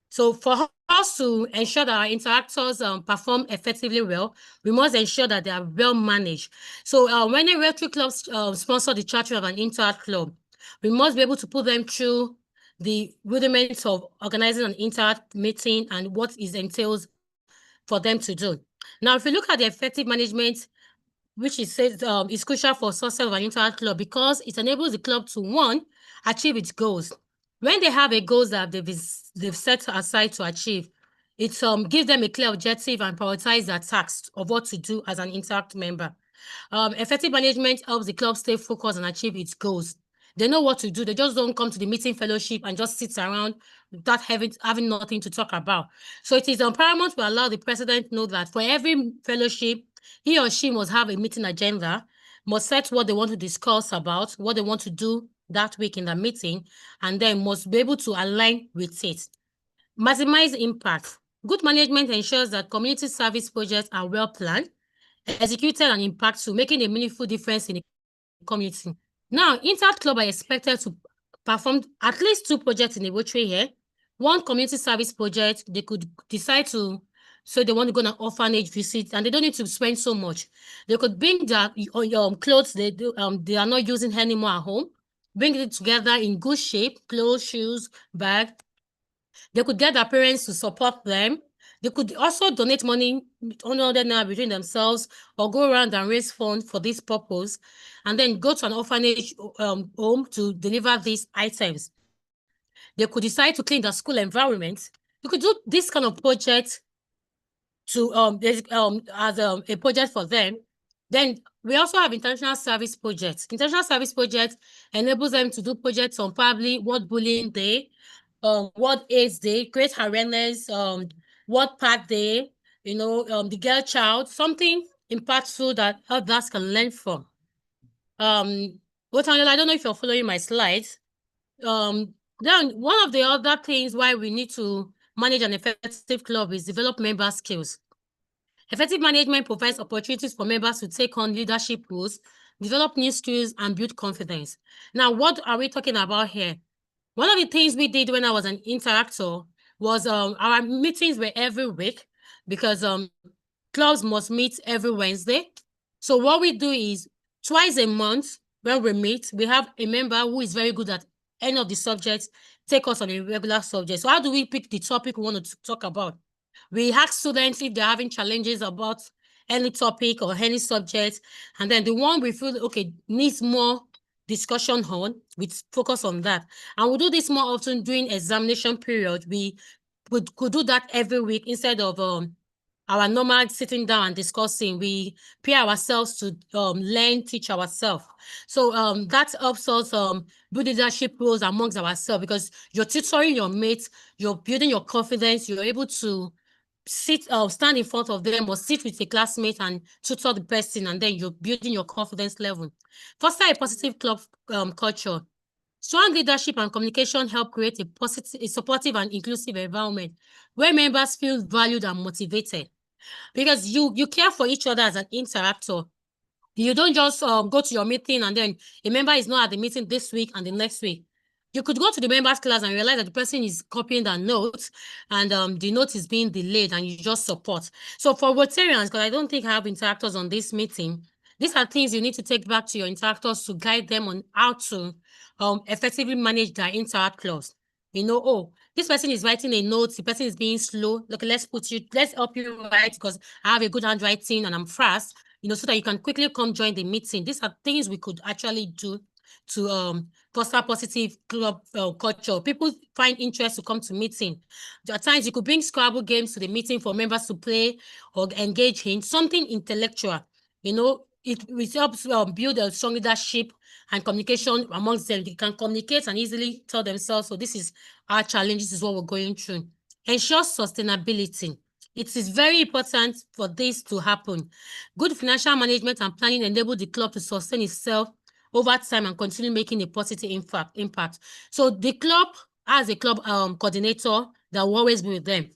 Speaker 9: So for us to ensure that our interactors perform effectively well, we must ensure that they are well managed. So when a Rotary club sponsor the charter of an Interact club, we must be able to put them through the rudiments of organizing an Interact meeting and what it entails for them to do. Now, if you look at the effective management, which is crucial for success of an Interact club because it enables the club to, 1, achieve its goals. When they have a goal that they've set aside to achieve, it gives them a clear objective and prioritize their tasks of what to do as an Interact member. Effective management helps the club stay focused and achieve its goals. They know what to do. They just don't come to the meeting fellowship and just sit around without having nothing to talk about. So it is paramount to allow the president to know that for every fellowship, he or she must have a meeting agenda, must set what they want to discuss about, what they want to do that week in the meeting, and then must be able to align with it. Maximize impact. Good management ensures that community service projects are well planned, executed, and impactful, making a meaningful difference in the community. Now, Interact Club are expected to perform at least 2 projects in a Rotary year. 1 community service project, they could decide to, so they want to go on an orphanage visit, and they don't need to spend so much. They could bring their clothes they are not using anymore at home, bring it together in good shape, clothes, shoes, bag, They could get their parents to support them. They could also donate money now between themselves or go around and raise funds for this purpose and then go to an orphanage home to deliver these items. They could decide to clean the school environment. You could do this kind of project to as a project for them. Then we also have international service projects. International service projects enables them to do projects on probably World Bullying Day, World AIDS Day, create awareness, World Path Day, the girl child, something impactful that others can learn from. I don't know if you're following my slides. Then one of the other things why we need to manage an effective club is develop member skills. Effective management provides opportunities for members to take on leadership roles, develop new skills, and build confidence. Now, what are we talking about here? One of the things we did when I was an interactor was our meetings were every week because clubs must meet every Wednesday. So what we do is twice a month when we meet, we have a member who is very good at any of the subjects, take us on a regular subject. So how do we pick the topic we want to talk about? We ask students if they're having challenges about any topic or any subject. And then the one we feel, okay, needs more discussion on, we focus on that. And we do this more often during examination period. We could do that every week instead of our normal sitting down and discussing. We pair ourselves to learn, teach ourselves. So that helps us build leadership roles amongst ourselves because you're tutoring your mates, you're building your confidence, you're able to stand in front of them or sit with a classmate and tutor the person, and then you're building your confidence level. Foster a positive club culture. Strong leadership and communication help create a supportive and inclusive environment where members feel valued and motivated. Because you care for each other as an interactor. You don't just go to your meeting and then a member is not at the meeting this week and the next week. You could go to the members class and realize that the person is copying the notes and the note is being delayed and you just support. So for Rotarians, because I don't think I have interactors on this meeting, these are things you need to take back to your interactors to guide them on how to effectively manage their interact clubs. This person is writing a note, the person is being slow. Look, let's help you write because I have a good handwriting and I'm fast, so that you can quickly come join the meeting. These are things we could actually do to foster positive club culture. People find interest to come to meeting. At times, you could bring Scrabble games to the meeting for members to play or engage in something intellectual. It helps build a strong leadership and communication amongst them. They can communicate and easily tell themselves, so this is our challenge, this is what we're going through. Ensure sustainability. It is very important for this to happen. Good financial management and planning enable the club to sustain itself over time and continue making a positive impact. So the club has a club coordinator that will always be with them.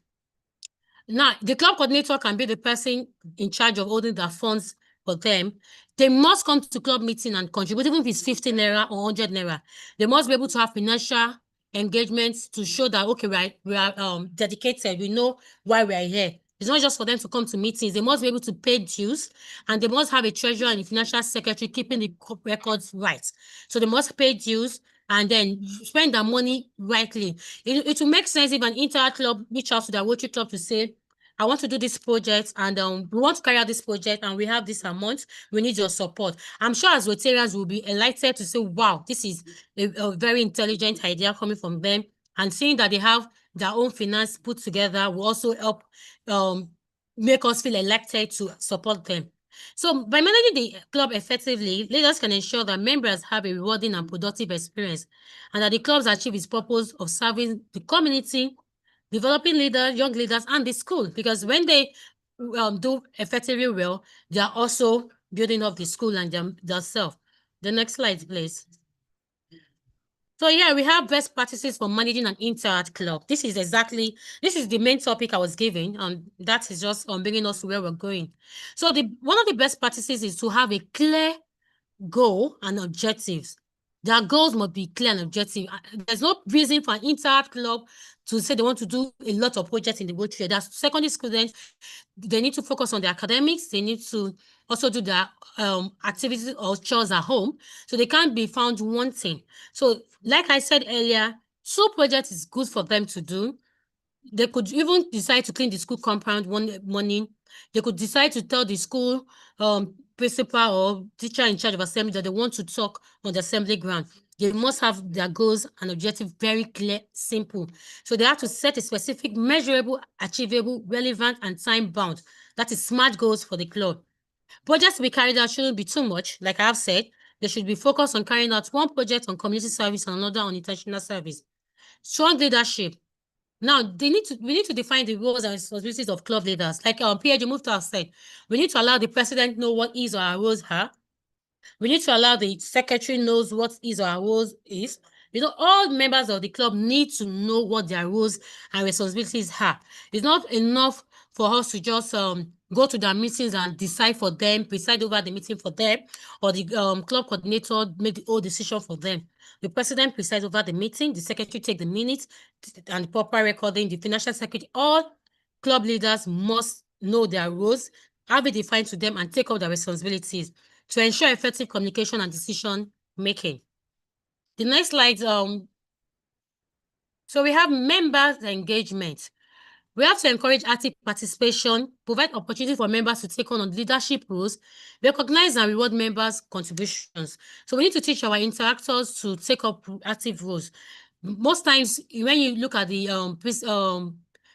Speaker 9: Now, the club coordinator can be the person in charge of holding the funds for them. They must come to club meeting and contribute, even if it's 50 naira or 100 naira. They must be able to have financial engagements to show that, okay, we are dedicated. We know why we are here. It's not just for them to come to meetings. They must be able to pay dues, and they must have a treasurer and a financial secretary keeping the records right. So they must pay dues and then spend their money rightly. It will make sense if an interact club reach out to their Rotary club to say, I want to do this project and we want to carry out this project and we have this amount. We need your support. I'm sure as Rotarians will be enlightened to say, wow, this is a very intelligent idea coming from them, and seeing that they have their own finance put together will also help make us feel elected to support them. So by managing the club effectively, leaders can ensure that members have a rewarding and productive experience and that the clubs achieve its purpose of serving the community, developing leaders, young leaders, and the school, because when they do effectively well, they are also building up the school and themselves. The next slide, please. So yeah, we have best practices for managing an interact club. This is the main topic I was giving, and that is just bringing us to where we're going. So one of the best practices is to have a clear goal and objectives. Their goals must be clear and objective. There's no reason for an interact club to say they want to do a lot of projects in the Rotary. That's secondary students. They need to focus on their academics. They need to also do their activities or chores at home. So they can't be found wanting. So like I said earlier, 2 projects is good for them to do. They could even decide to clean the school compound one morning. They could decide to tell the school principal or teacher in charge of assembly that they want to talk on the assembly ground. They must have their goals and objectives very clear, simple. So they have to set a specific, measurable, achievable, relevant, and time-bound. That is SMART goals for the club. Projects to be carried out shouldn't be too much. Like I've said, they should be focused on carrying out one project on community service and another on international service. Strong leadership. Now, we need to define the roles and responsibilities of club leaders. Like PhD Muftar said, we need to allow the president know what his or her roles are. We need to allow the secretary knows what his or her roles is. You know, all members of the club need to know what their roles and responsibilities are. It's not enough for us to just go to their meetings and decide for them, preside over the meeting for them, or the club coordinator make the whole decision for them. The president presides over the meeting, the secretary take the minutes and the proper recording, the financial secretary. All club leaders must know their roles, have it defined to them, and take up their responsibilities to ensure effective communication and decision making. The next slide, so we have members engagement. We have to encourage active participation, provide opportunity for members to take on leadership roles, recognize and reward members' contributions. So we need to teach our interactors to take up active roles. Most times, when you look at the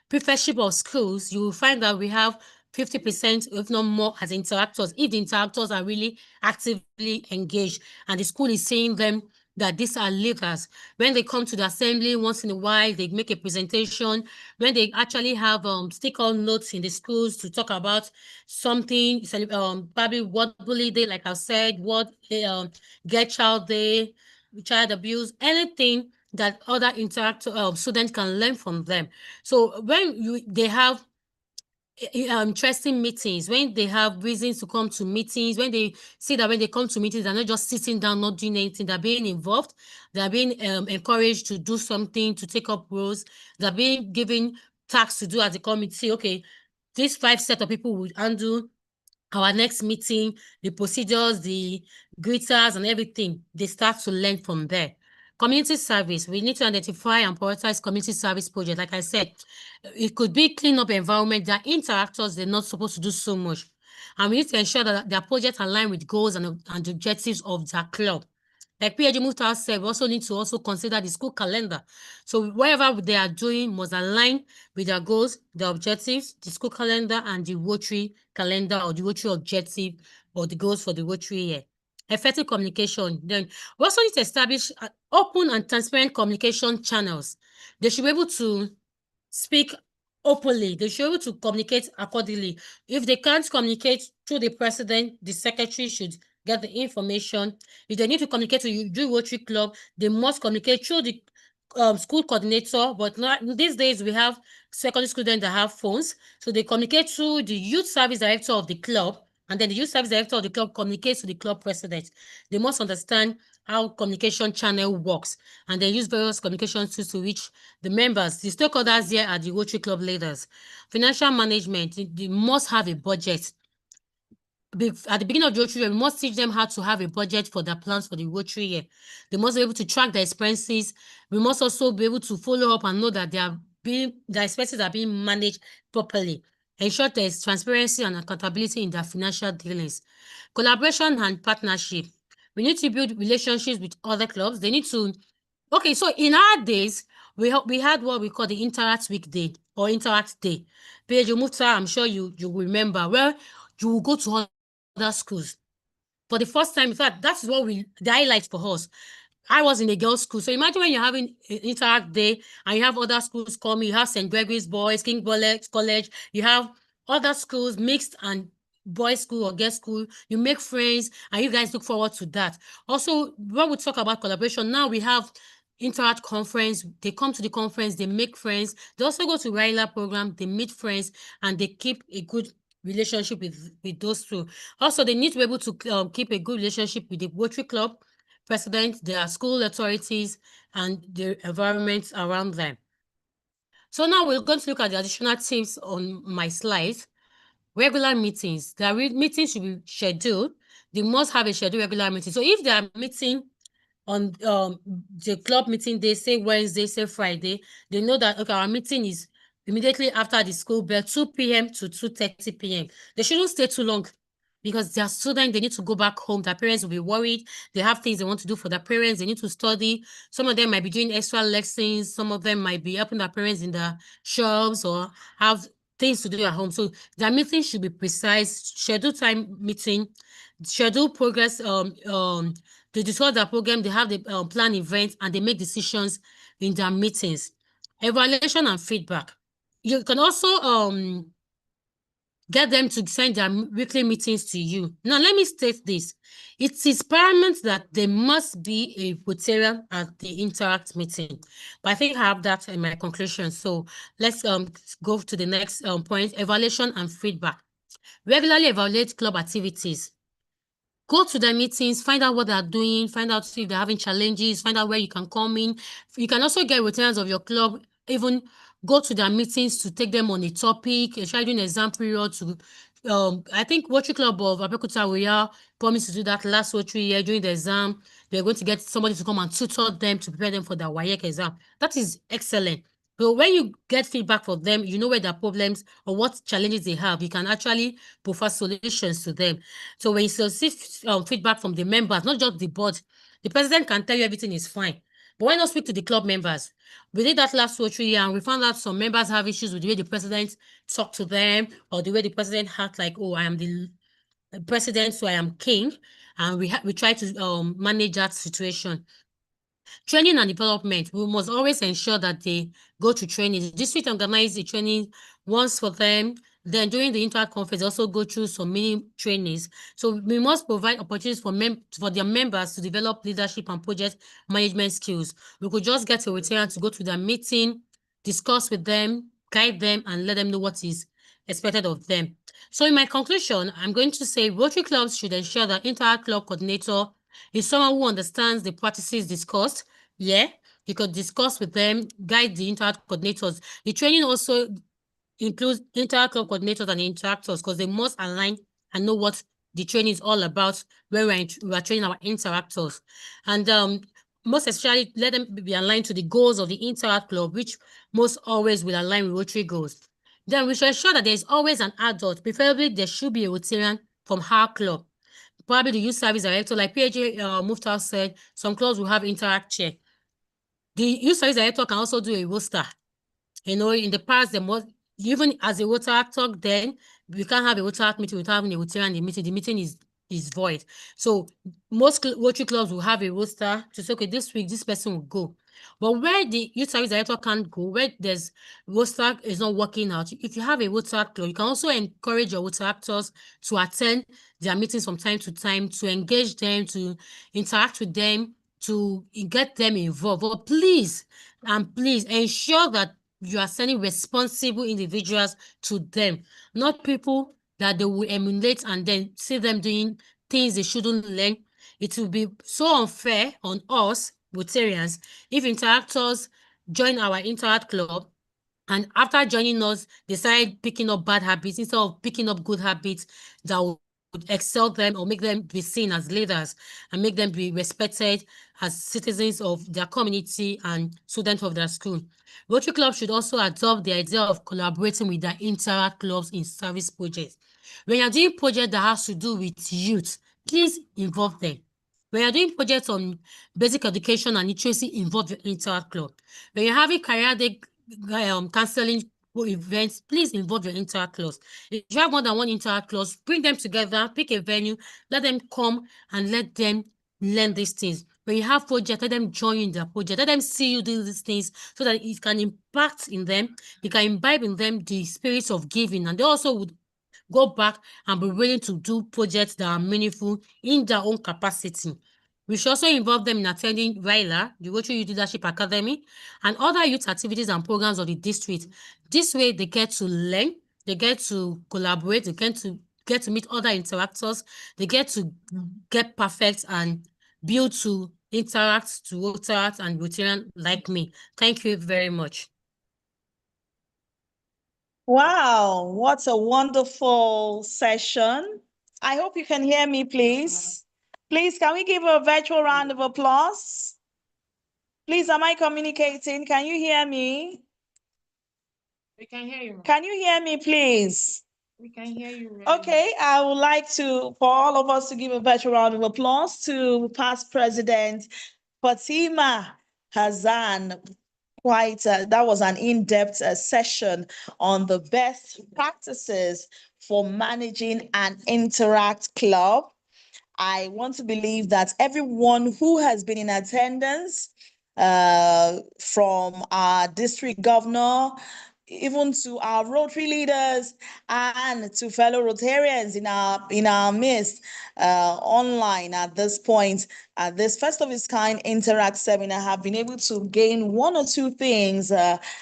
Speaker 9: prefectship of schools, you will find that we have 50%, if not more, as interactors, if the interactors are really actively engaged and the school is seeing them that these are leaders. When they come to the assembly once in a while, they make a presentation. When they actually have stick-on notes in the schools to talk about something, probably World Bully Day, like I said, World Get Child Day, child abuse, anything that other students can learn from them. So when they have interesting meetings, when they have reasons to come to meetings, when they see that when they come to meetings, they're not just sitting down, not doing anything, they're being involved, they're being encouraged to do something, to take up roles, they're being given tasks to do as a committee. Okay, these 5 set of people will handle our next meeting, the procedures, the greeters and everything. They start to learn from there. Community service, we need to identify and prioritize community service projects. Like I said, it could be clean up environment. Their interactors, they're not supposed to do so much. And we need to ensure that their projects align with goals and objectives of their club. Like PhD Muftar said, we also need to also consider the school calendar. So whatever they are doing must align with their goals, their objectives, the school calendar, and the Rotary calendar or the Rotary objective or the goals for the Rotary year. Effective communication. Then we also need to establish open and transparent communication channels. They should be able to speak openly. They should be able to communicate accordingly. If they can't communicate through the president, the secretary should get the information. If they need to communicate to you, do Rotary Club, they must communicate through the school coordinator. But not, these days, we have secondary students that have phones. So they communicate through the youth service director of the club. And then the youth service director of the club communicates to the club president. They must understand how communication channel works. And they use various communication tools to reach the members. The stakeholders here are the Rotary Club leaders. Financial management, they must have a budget. At the beginning of the Rotary year, we must teach them how to have a budget for their plans for the Rotary year. They must be able to track their expenses. We must also be able to follow up and know that their expenses are being managed properly. Ensure there is transparency and accountability in their financial dealings. Collaboration and partnership. We need to build relationships with other clubs. They need to, okay, so in our days, we had what we call the Interact Weekday or Interact Day. PhD Muftar, I'm sure you will remember, where you will go to other schools. For the first time, in fact, that's what the highlight for us. I was in a girls' school. So imagine when you're having Interact Day and you have other schools coming, you have St. Gregory's Boys, King College, you have other schools, mixed and boys' school or girls' school. You make friends and you guys look forward to that. Also, when we talk about collaboration, now we have Interact Conference. They come to the conference, they make friends. They also go to Ryla program, they meet friends, and they keep a good relationship with those two. Also, they need to be able to keep a good relationship with the Rotary Club president, their school authorities, and the environment around them. So now we're going to look at the additional tips on my slides. Regular meetings. Their meetings should be scheduled. They must have a scheduled regular meeting. So if they are meeting on the club meeting, they say Wednesday, say Friday, they know that, okay, our meeting is immediately after the school bell, 2 p.m. to 2:30 p.m. They shouldn't stay too long because their students, they need to go back home. Their parents will be worried. They have things they want to do for their parents. They need to study. Some of them might be doing extra lessons. Some of them might be helping their parents in the shops or have things to do at home. So their meeting should be precise, schedule time meeting, schedule progress, they discuss their program, they have the plan events, and they make decisions in their meetings. Evaluation and feedback. You can also get them to send their weekly meetings to you. Now, let me state this. It is paramount that there must be a Rotarian at the Interact meeting. But I think I have that in my conclusion. So let's go to the next point, evaluation and feedback. Regularly evaluate club activities. Go to their meetings, find out what they're doing, find out if they're having challenges, find out where you can come in. You can also get Rotarians of your club, even go to their meetings to take them on a topic, try doing an exam period to, I think Rotary Club of Abeokuta Royal promised to do that last Rotary year during the exam. They're going to get somebody to come and tutor them to prepare them for their WAEC exam. That is excellent. But when you get feedback from them, you know where their problems or what challenges they have. You can actually provide solutions to them. So when you receive feedback from the members, not just the board, the president can tell you everything is fine. But why not speak to the club members? We did that last 2 or 3 years, and we found out some members have issues with the way the president talked to them or the way the president act like, oh, I am the president, so I am king. And we try to manage that situation. Training and development, we must always ensure that they go to training. The district organize the training once for them. Then during the Interact conference, also go through some mini trainings. So we must provide opportunities for their members to develop leadership and project management skills. We could just get a Rotarian to go to their meeting, discuss with them, guide them, and let them know what is expected of them. So in my conclusion, I'm going to say Rotary clubs should ensure that Interact club coordinator is someone who understands the practices discussed. Yeah, you could discuss with them, guide the Interact coordinators. The training also includes Interact club coordinators and interactors because they must align and know what the training is all about when we are training our interactors. And most especially, let them be aligned to the goals of the Interact club, which most always will align with Rotary goals. Then we should ensure that there is always an adult, preferably there should be a Rotarian from our club. Probably the youth service director, like PAJ Muftar said, some clubs will have Interact chair. The youth service director can also do a roster. You know, in the past, even as a Rotaract, then we can't have a Rotaract meeting without having a Rotarian in the meeting. The meeting is void. So most Rotary clubs will have a roster to say, okay, this week this person will go. But where the youth service director can't go, where there's roster is not working out, if you have a Rotaract club, you can also encourage your Rotaractors to attend their meetings from time to time, to engage them, to interact with them, to get them involved. But please ensure that you are sending responsible individuals to them, not people that they will emulate and then see them doing things they shouldn't learn. It will be so unfair on us, Rotarians, if interactors join our Interact club and after joining us, decide picking up bad habits instead of picking up good habits that would excel them or make them be seen as leaders and make them be respected as citizens of their community and students of their school. Rotary Club should also adopt the idea of collaborating with their Interact clubs in service projects. When you're doing projects that has to do with youth, please involve them. When you're doing projects on basic education and literacy, involve your Interact club. When you're having career day counseling events, please involve your Interact clubs. If you have more than one Interact clubs, bring them together, pick a venue, let them come and let them learn these things. When you have projects, let them join in their project. Let them see you do these things so that it can impact in them. It can imbibe in them the spirit of giving. And they also would go back and be willing to do projects that are meaningful in their own capacity. We should also involve them in attending RILA, the Rotary Youth Leadership Academy, and other youth activities and programs of the district. This way, they get to learn, they get to collaborate, they get to meet other interactors, they get to get perfect and build to interact, to Rotaract and Rotarian like me. Thank you very much.
Speaker 1: Wow, what a wonderful session. I hope you can hear me, please. Please, can we give a virtual round of applause? Please, am I communicating? Can you hear me?
Speaker 3: We can hear you.
Speaker 1: Can you hear me, please?
Speaker 3: We can hear you. Really
Speaker 1: Okay, I would like to, for all of us to give a virtual round of applause to past President Fatima Hassan. That was an in-depth session on the best practices for managing an Interact club. I want to believe that everyone who has been in attendance, from our district governor, even to our Rotary leaders and to fellow Rotarians in our midst, online at this point, at this first of its kind Interact seminar, have been able to gain one or two things.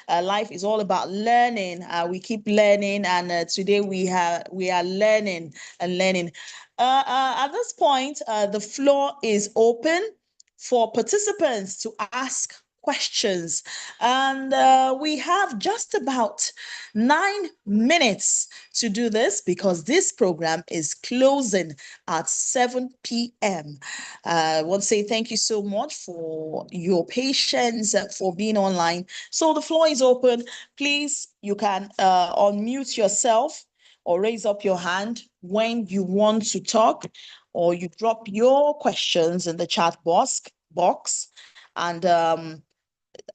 Speaker 1: Life is all about learning. We keep learning, and today we are learning and learning. At this point, the floor is open for participants to ask questions. And we have just about 9 minutes to do this because this program is closing at 7 p.m. I want to say thank you so much for your patience, for being online. So the floor is open. Please, you can unmute yourself or raise up your hand when you want to talk, or you drop your questions in the chat box. And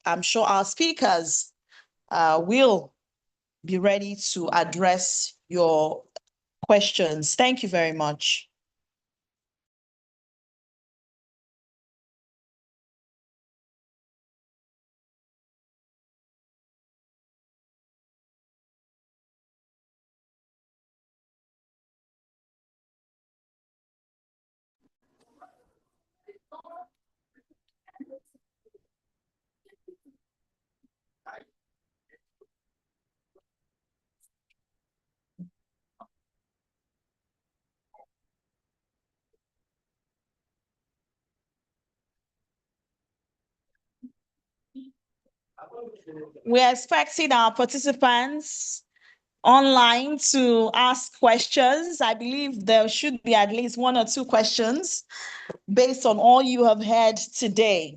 Speaker 1: I'm sure our speakers will be ready to address your questions. Thank you very much. We're expecting our participants online to ask questions. I believe there should be at least 1 or 2 questions based on all you have heard today.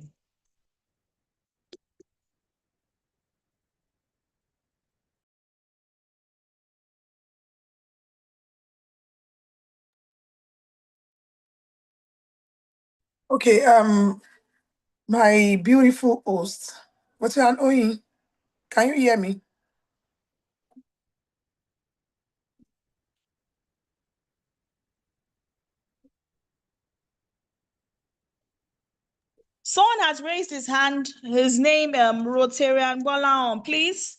Speaker 2: Okay, my beautiful host, what's your name? Can you hear me?
Speaker 1: Someone has raised his hand. His name, Rotarian Bolaon. Please,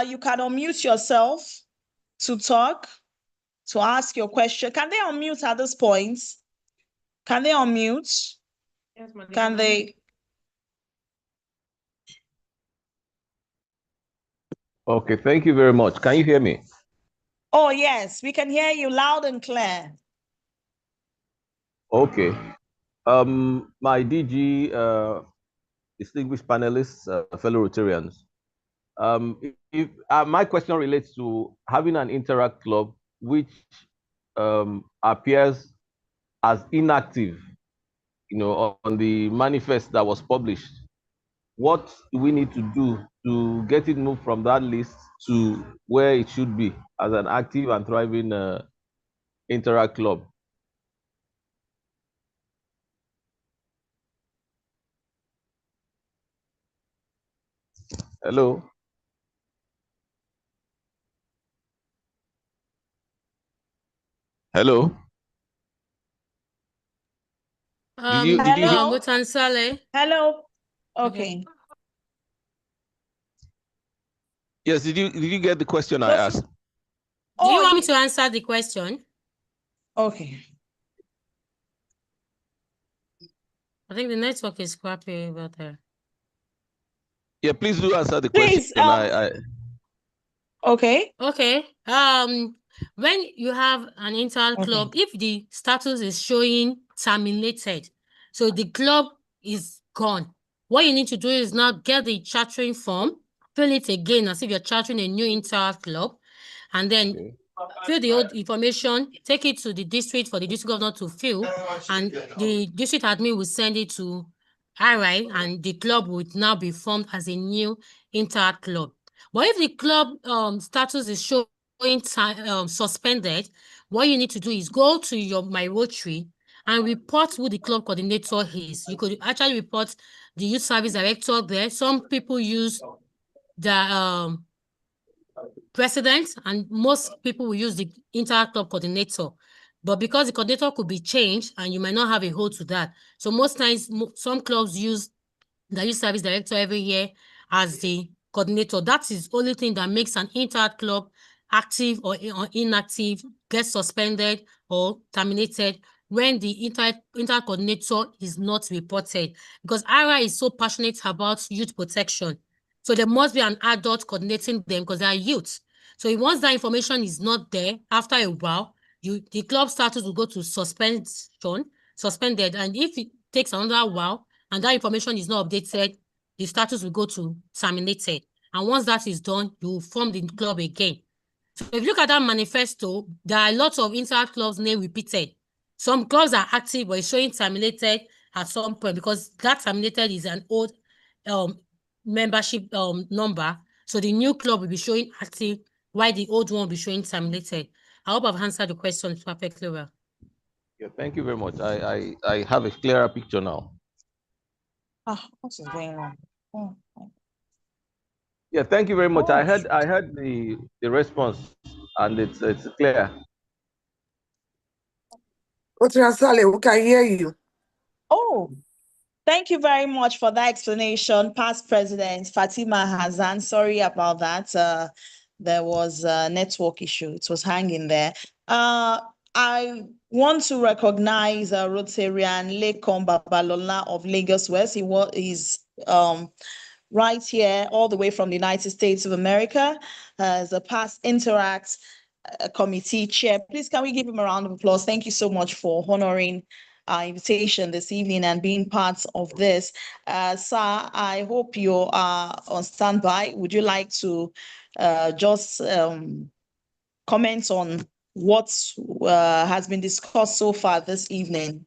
Speaker 1: you can unmute yourself to talk, to ask your question. Can they unmute at this point? Can they unmute?
Speaker 3: Yes, madam.
Speaker 1: Can they?
Speaker 10: Okay, thank you very much. Can you hear me?
Speaker 1: Oh, yes, we can hear you loud and clear.
Speaker 10: Okay. My DG, distinguished panelists, fellow Rotarians. My question relates to having an Interact club which appears as inactive, on the manifest that was published. What do we need to do to get it moved from that list to where it should be as an active and thriving Interact club? Hello? Hello? Did you
Speaker 1: Hello?
Speaker 9: Mutansale.
Speaker 1: Hello? Okay.
Speaker 10: Yes, did you get the question I
Speaker 1: Yes.
Speaker 10: asked?
Speaker 9: Do you
Speaker 1: Oh,
Speaker 9: want me to answer the question?
Speaker 1: okay.
Speaker 9: I think the network is crappy over there.
Speaker 10: Yeah, please do answer the
Speaker 1: Please,
Speaker 10: question.
Speaker 1: Okay.
Speaker 9: Okay. When you have an Interact club, if the status is showing terminated, so the club is gone, what you need to do is now get the chartering form, fill it again as if you're chartering a new Interact club, and then fill the old information, take it to the district for the district governor to fill, and the district admin will send it to RI, and the club would now be formed as a new Interact club. But if the club status is showing suspended, what you need to do is go to your My Rotary and report who the club coordinator is. You could actually report the youth service director there. Some people use the president, and most people will use the inter-club coordinator. But because the coordinator could be changed and you might not have a hold to that. So most times, some clubs use the youth service director every year as the coordinator. That is the only thing that makes an inter-club active or inactive, get suspended or terminated when the inter-coordinator is not reported. Because IRA is so passionate about youth protection. So there must be an adult coordinating them because they are youth. So once that information is not there, after a while, the club status will go to suspended. And if it takes another while and that information is not updated, the status will go to terminated. And once that is done, you will form the club again. So if you look at that manifesto, there are lots of inter-clubs name repeated. Some clubs are active, but it's showing terminated at some point because that terminated is an old membership number. So the new club will be showing active, while the old one will be showing terminated. I hope I've answered the question perfectly well.
Speaker 10: Yeah, thank you very much. I have a clearer picture now.
Speaker 1: What is going on? Oh.
Speaker 10: Yeah, thank you very much. I heard the response, and it's clear.
Speaker 2: Rotary Sale, we can hear you.
Speaker 1: Oh, thank you very much for that explanation, past President Fatima Hassan. Sorry about that. There was a network issue. It was hanging there. I want to recognize Rotarian Lekan Babalola of Lagos West. He's right here, all the way from the United States of America, as a past Interact committee chair. Please, can we give him a round of applause? Thank you so much for honoring our invitation this evening and being part of this. Sir, I hope you are on standby. Would you like to just comment on what has been discussed so far this evening?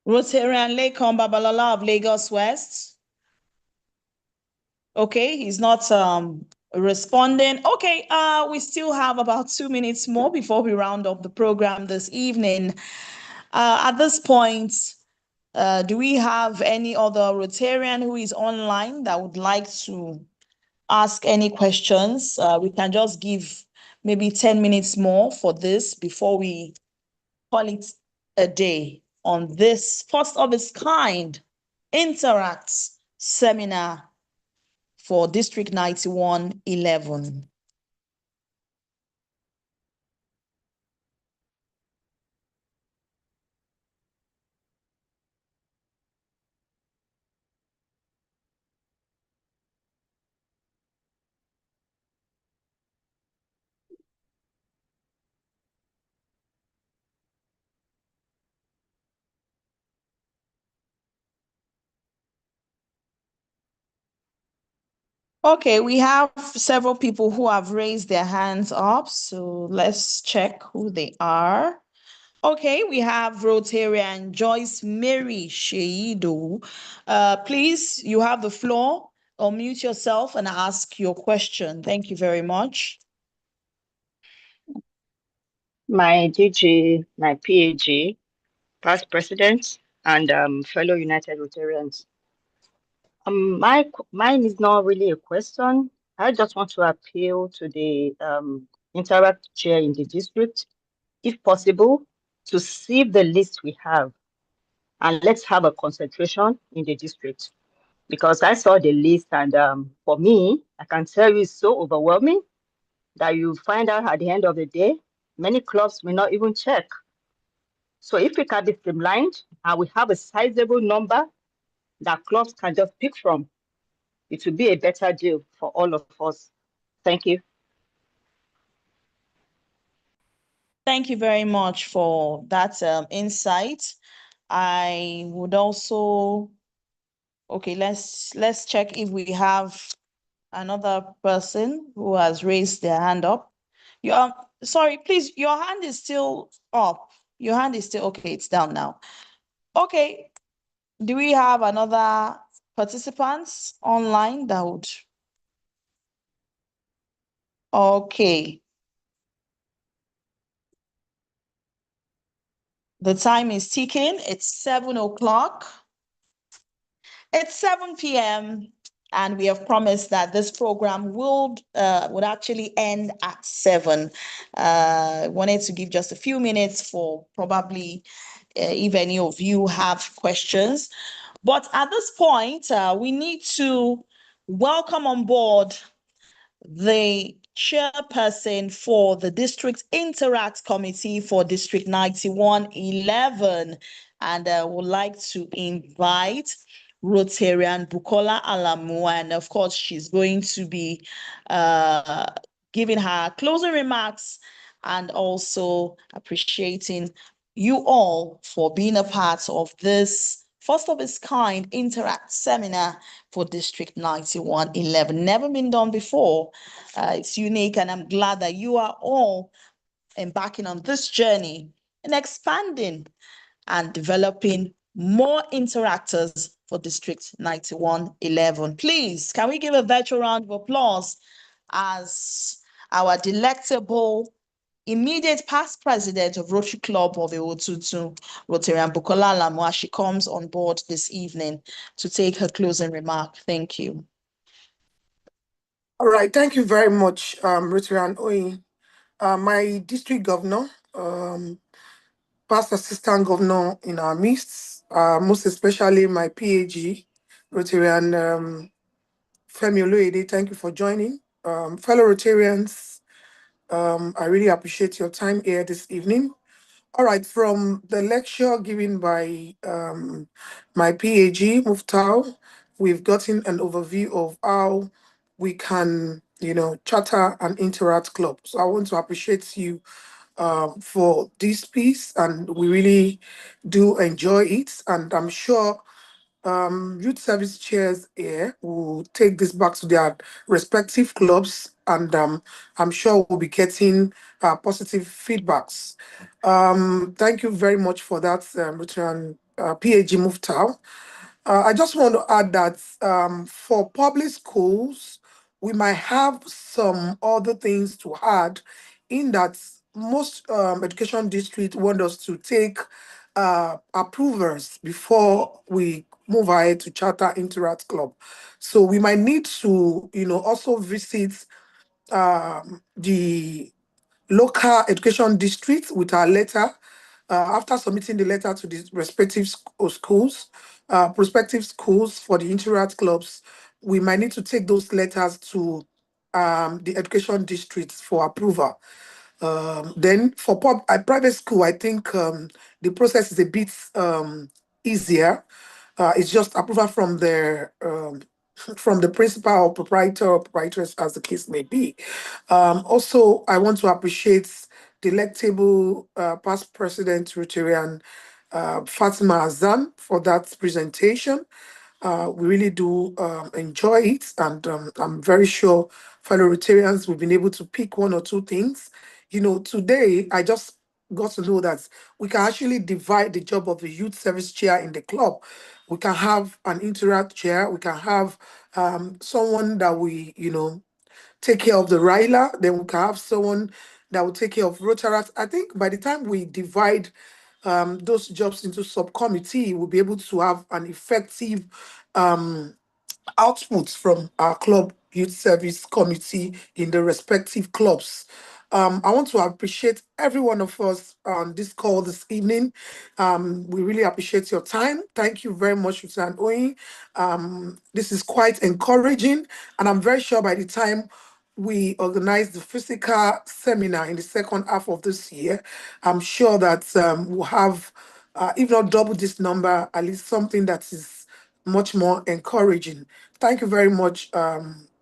Speaker 1: Rotarian Lekan Babalola of Lagos West. Okay, he's not responding. Okay, we still have about 2 minutes more before we round up the program this evening. At this point, do we have any other Rotarian who is online that would like to ask any questions? We can just give maybe 10 minutes more for this before we call it a day on this first of its kind Interact seminar for District 9111. Okay, we have several people who have raised their hands up, so let's check who they are. Okay, we have Rotarian Joyce Mary Sheido. Please, you have the floor. Unmute yourself and ask your question. Thank you very much.
Speaker 11: My DG, my PAG, past president, and fellow United Rotarians. Mine is not really a question. I just want to appeal to the Interact chair in the district, if possible, to see the list we have, and let's have a concentration in the district. Because I saw the list, and for me, I can tell you it's so overwhelming that you find out at the end of the day, many clubs may not even check. So if it can be streamlined and we have a sizable number that clubs can just pick from, it will be a better deal for all of us. Thank you.
Speaker 1: Thank you very much for that insight. I would also, okay, let's check if we have another person who has raised their hand up. Sorry, please, your hand is still up. Your hand is still, okay, it's down now. Okay, do we have another participants online that would? Okay. The time is ticking. It's 7 o'clock. It's 7 p.m. and we have promised that this program would actually end at 7. Wanted to give just a few minutes for probably if any of you have questions. But at this point, we need to welcome on board the chairperson for the District Interact Committee for District 9111, and would like to invite Rotarian Bukola Alamu, and of course, she's going to be giving her closing remarks and also appreciating you all for being a part of this first of its kind Interact seminar for District 9111. Never been done before. It's unique, and I'm glad that you are all embarking on this journey and expanding and developing more interactors for District 9111. Please, can we give a virtual round of applause as our delectable immediate past president of Rotary Club of Ewotutu, Rotarian Bukola Alamu, as she comes on board this evening to take her closing remark. Thank you.
Speaker 2: All right, thank you very much, Rotarian Oyin. My district governor, past assistant governor in our midst, most especially my PAG, Rotarian Femi Oloyede, thank you for joining. Fellow Rotarians, I really appreciate your time here this evening. All right, from the lecture given by my PAG, Muftau, we've gotten an overview of how we can, charter an Interact club. So I want to appreciate you for this piece, and we really do enjoy it. And I'm sure youth service chairs here will take this back to their respective clubs, and I'm sure we'll be getting positive feedbacks. Thank you very much for that, Rotarian PAG Muftau. I just want to add that for public schools, we might have some other things to add, in that most education districts want us to take approvers before we move ahead to charter Interact Club. So we might need to, also visit the local education district with our letter. After submitting the letter to the respective schools, prospective schools for the Interact clubs, we might need to take those letters to the education districts for approval. Then for private school, I think the process is a bit easier. It's just approval from the principal or proprietor or proprietress, as the case may be. Also, I want to appreciate the delectable past president Rotarian Fatima Azam for that presentation. We really do enjoy it, and I'm very sure fellow Rotarians will be able to pick one or two things. Today I just got to know that we can actually divide the job of the youth service chair in the club. We can have an Interact chair. We can have someone that we, take care of the RILA. Then we can have someone that will take care of Rotaract. I think by the time we divide those jobs into subcommittee, we'll be able to have an effective outputs from our club youth service committee in the respective clubs. I want to appreciate every one of us on this call this evening. We really appreciate your time. Thank you very much, Rotarian Oyin. This is quite encouraging, and I'm very sure by the time we organize the physical seminar in the second half of this year, I'm sure that we'll have, if not double this number, at least something that is much more encouraging. Thank you very much,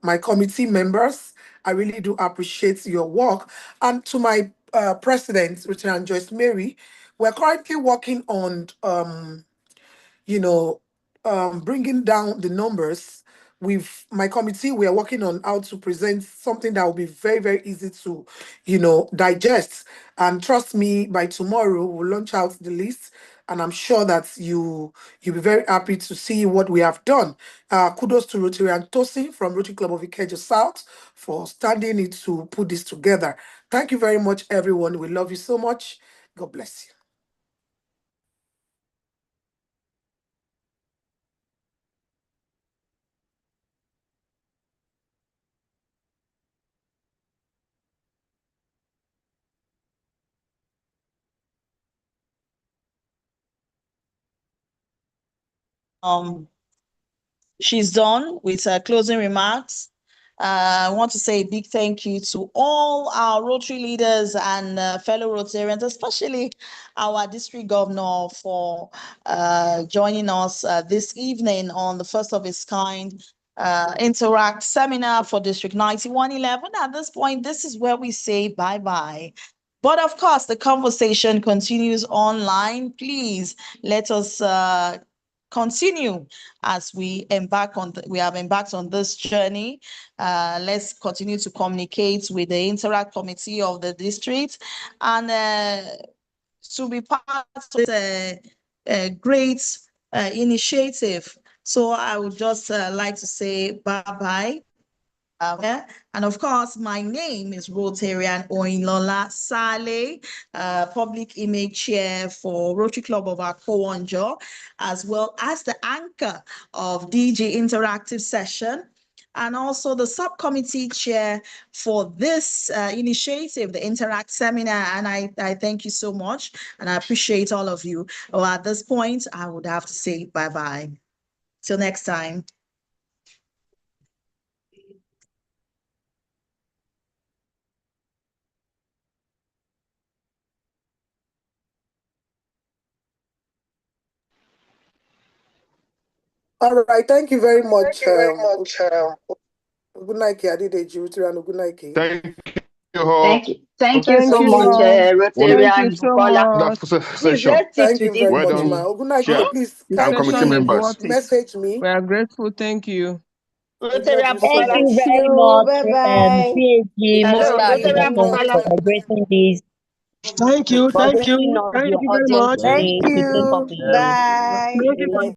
Speaker 2: my committee members. I really do appreciate your work. And to my President, Rotarian Joyce Mary, we're currently working on, bringing down the numbers. With my committee, we are working on how to present something that will be very, very easy to, digest. And trust me, by tomorrow, we'll launch out the list. And I'm sure that you'll be very happy to see what we have done. Kudos to Rotarian Tosin from Rotary Club of Ikeja South for standing it to put this together. Thank you very much, everyone. We love you so much. God bless you.
Speaker 1: She's done with her closing remarks. I want to say a big thank you to all our Rotary leaders and fellow Rotarians, especially our district governor for joining us this evening on the first of its kind Interact seminar for District 9111. At this point, this is where we say bye-bye. But of course, the conversation continues online. Please let us continue as we have embarked on this journey. Let's continue to communicate with the Interact Committee of the district and to be part of a great initiative. So I would just like to say bye-bye. And of course, my name is Rotarian Oyinlola Sale, Public Image Chair for Rotary Club of Akowonjo, as well as the anchor of DG Interactive Session, and also the subcommittee chair for this initiative, the Interact Seminar. And I thank you so much, and I appreciate all of you. Well, at this point, I would have to say bye-bye. Till next time.
Speaker 2: All right, thank you very much. Ogunnaike Adedeji, Rotarian Ogunnaike.
Speaker 8: Thank you all.
Speaker 11: Thank you so much, Rotarian Bukola. Please, let's see
Speaker 2: Thank you very
Speaker 8: Well
Speaker 2: much,
Speaker 8: done.
Speaker 2: ma. Ogunnaike, please,
Speaker 3: The
Speaker 2: can
Speaker 8: committee
Speaker 3: session is
Speaker 8: members.
Speaker 3: worth it.
Speaker 2: message me?
Speaker 3: We are grateful. Thank you.
Speaker 11: Rotarian
Speaker 5: Thank
Speaker 11: Bukola.
Speaker 5: you very much,
Speaker 4: Bye-bye.
Speaker 5: PhD,
Speaker 11: Hello,
Speaker 5: Mr.
Speaker 11: Rotarian
Speaker 5: Governor, for
Speaker 11: Bukola.
Speaker 5: gracing this,
Speaker 12: Thank you.
Speaker 5: for
Speaker 12: Thank
Speaker 5: gracing
Speaker 12: you.
Speaker 5: us
Speaker 12: Thank
Speaker 5: your
Speaker 12: you very
Speaker 5: audience
Speaker 12: much.
Speaker 4: Thank
Speaker 5: today to take up
Speaker 4: you.
Speaker 5: a
Speaker 4: Bye.
Speaker 12: Thank you for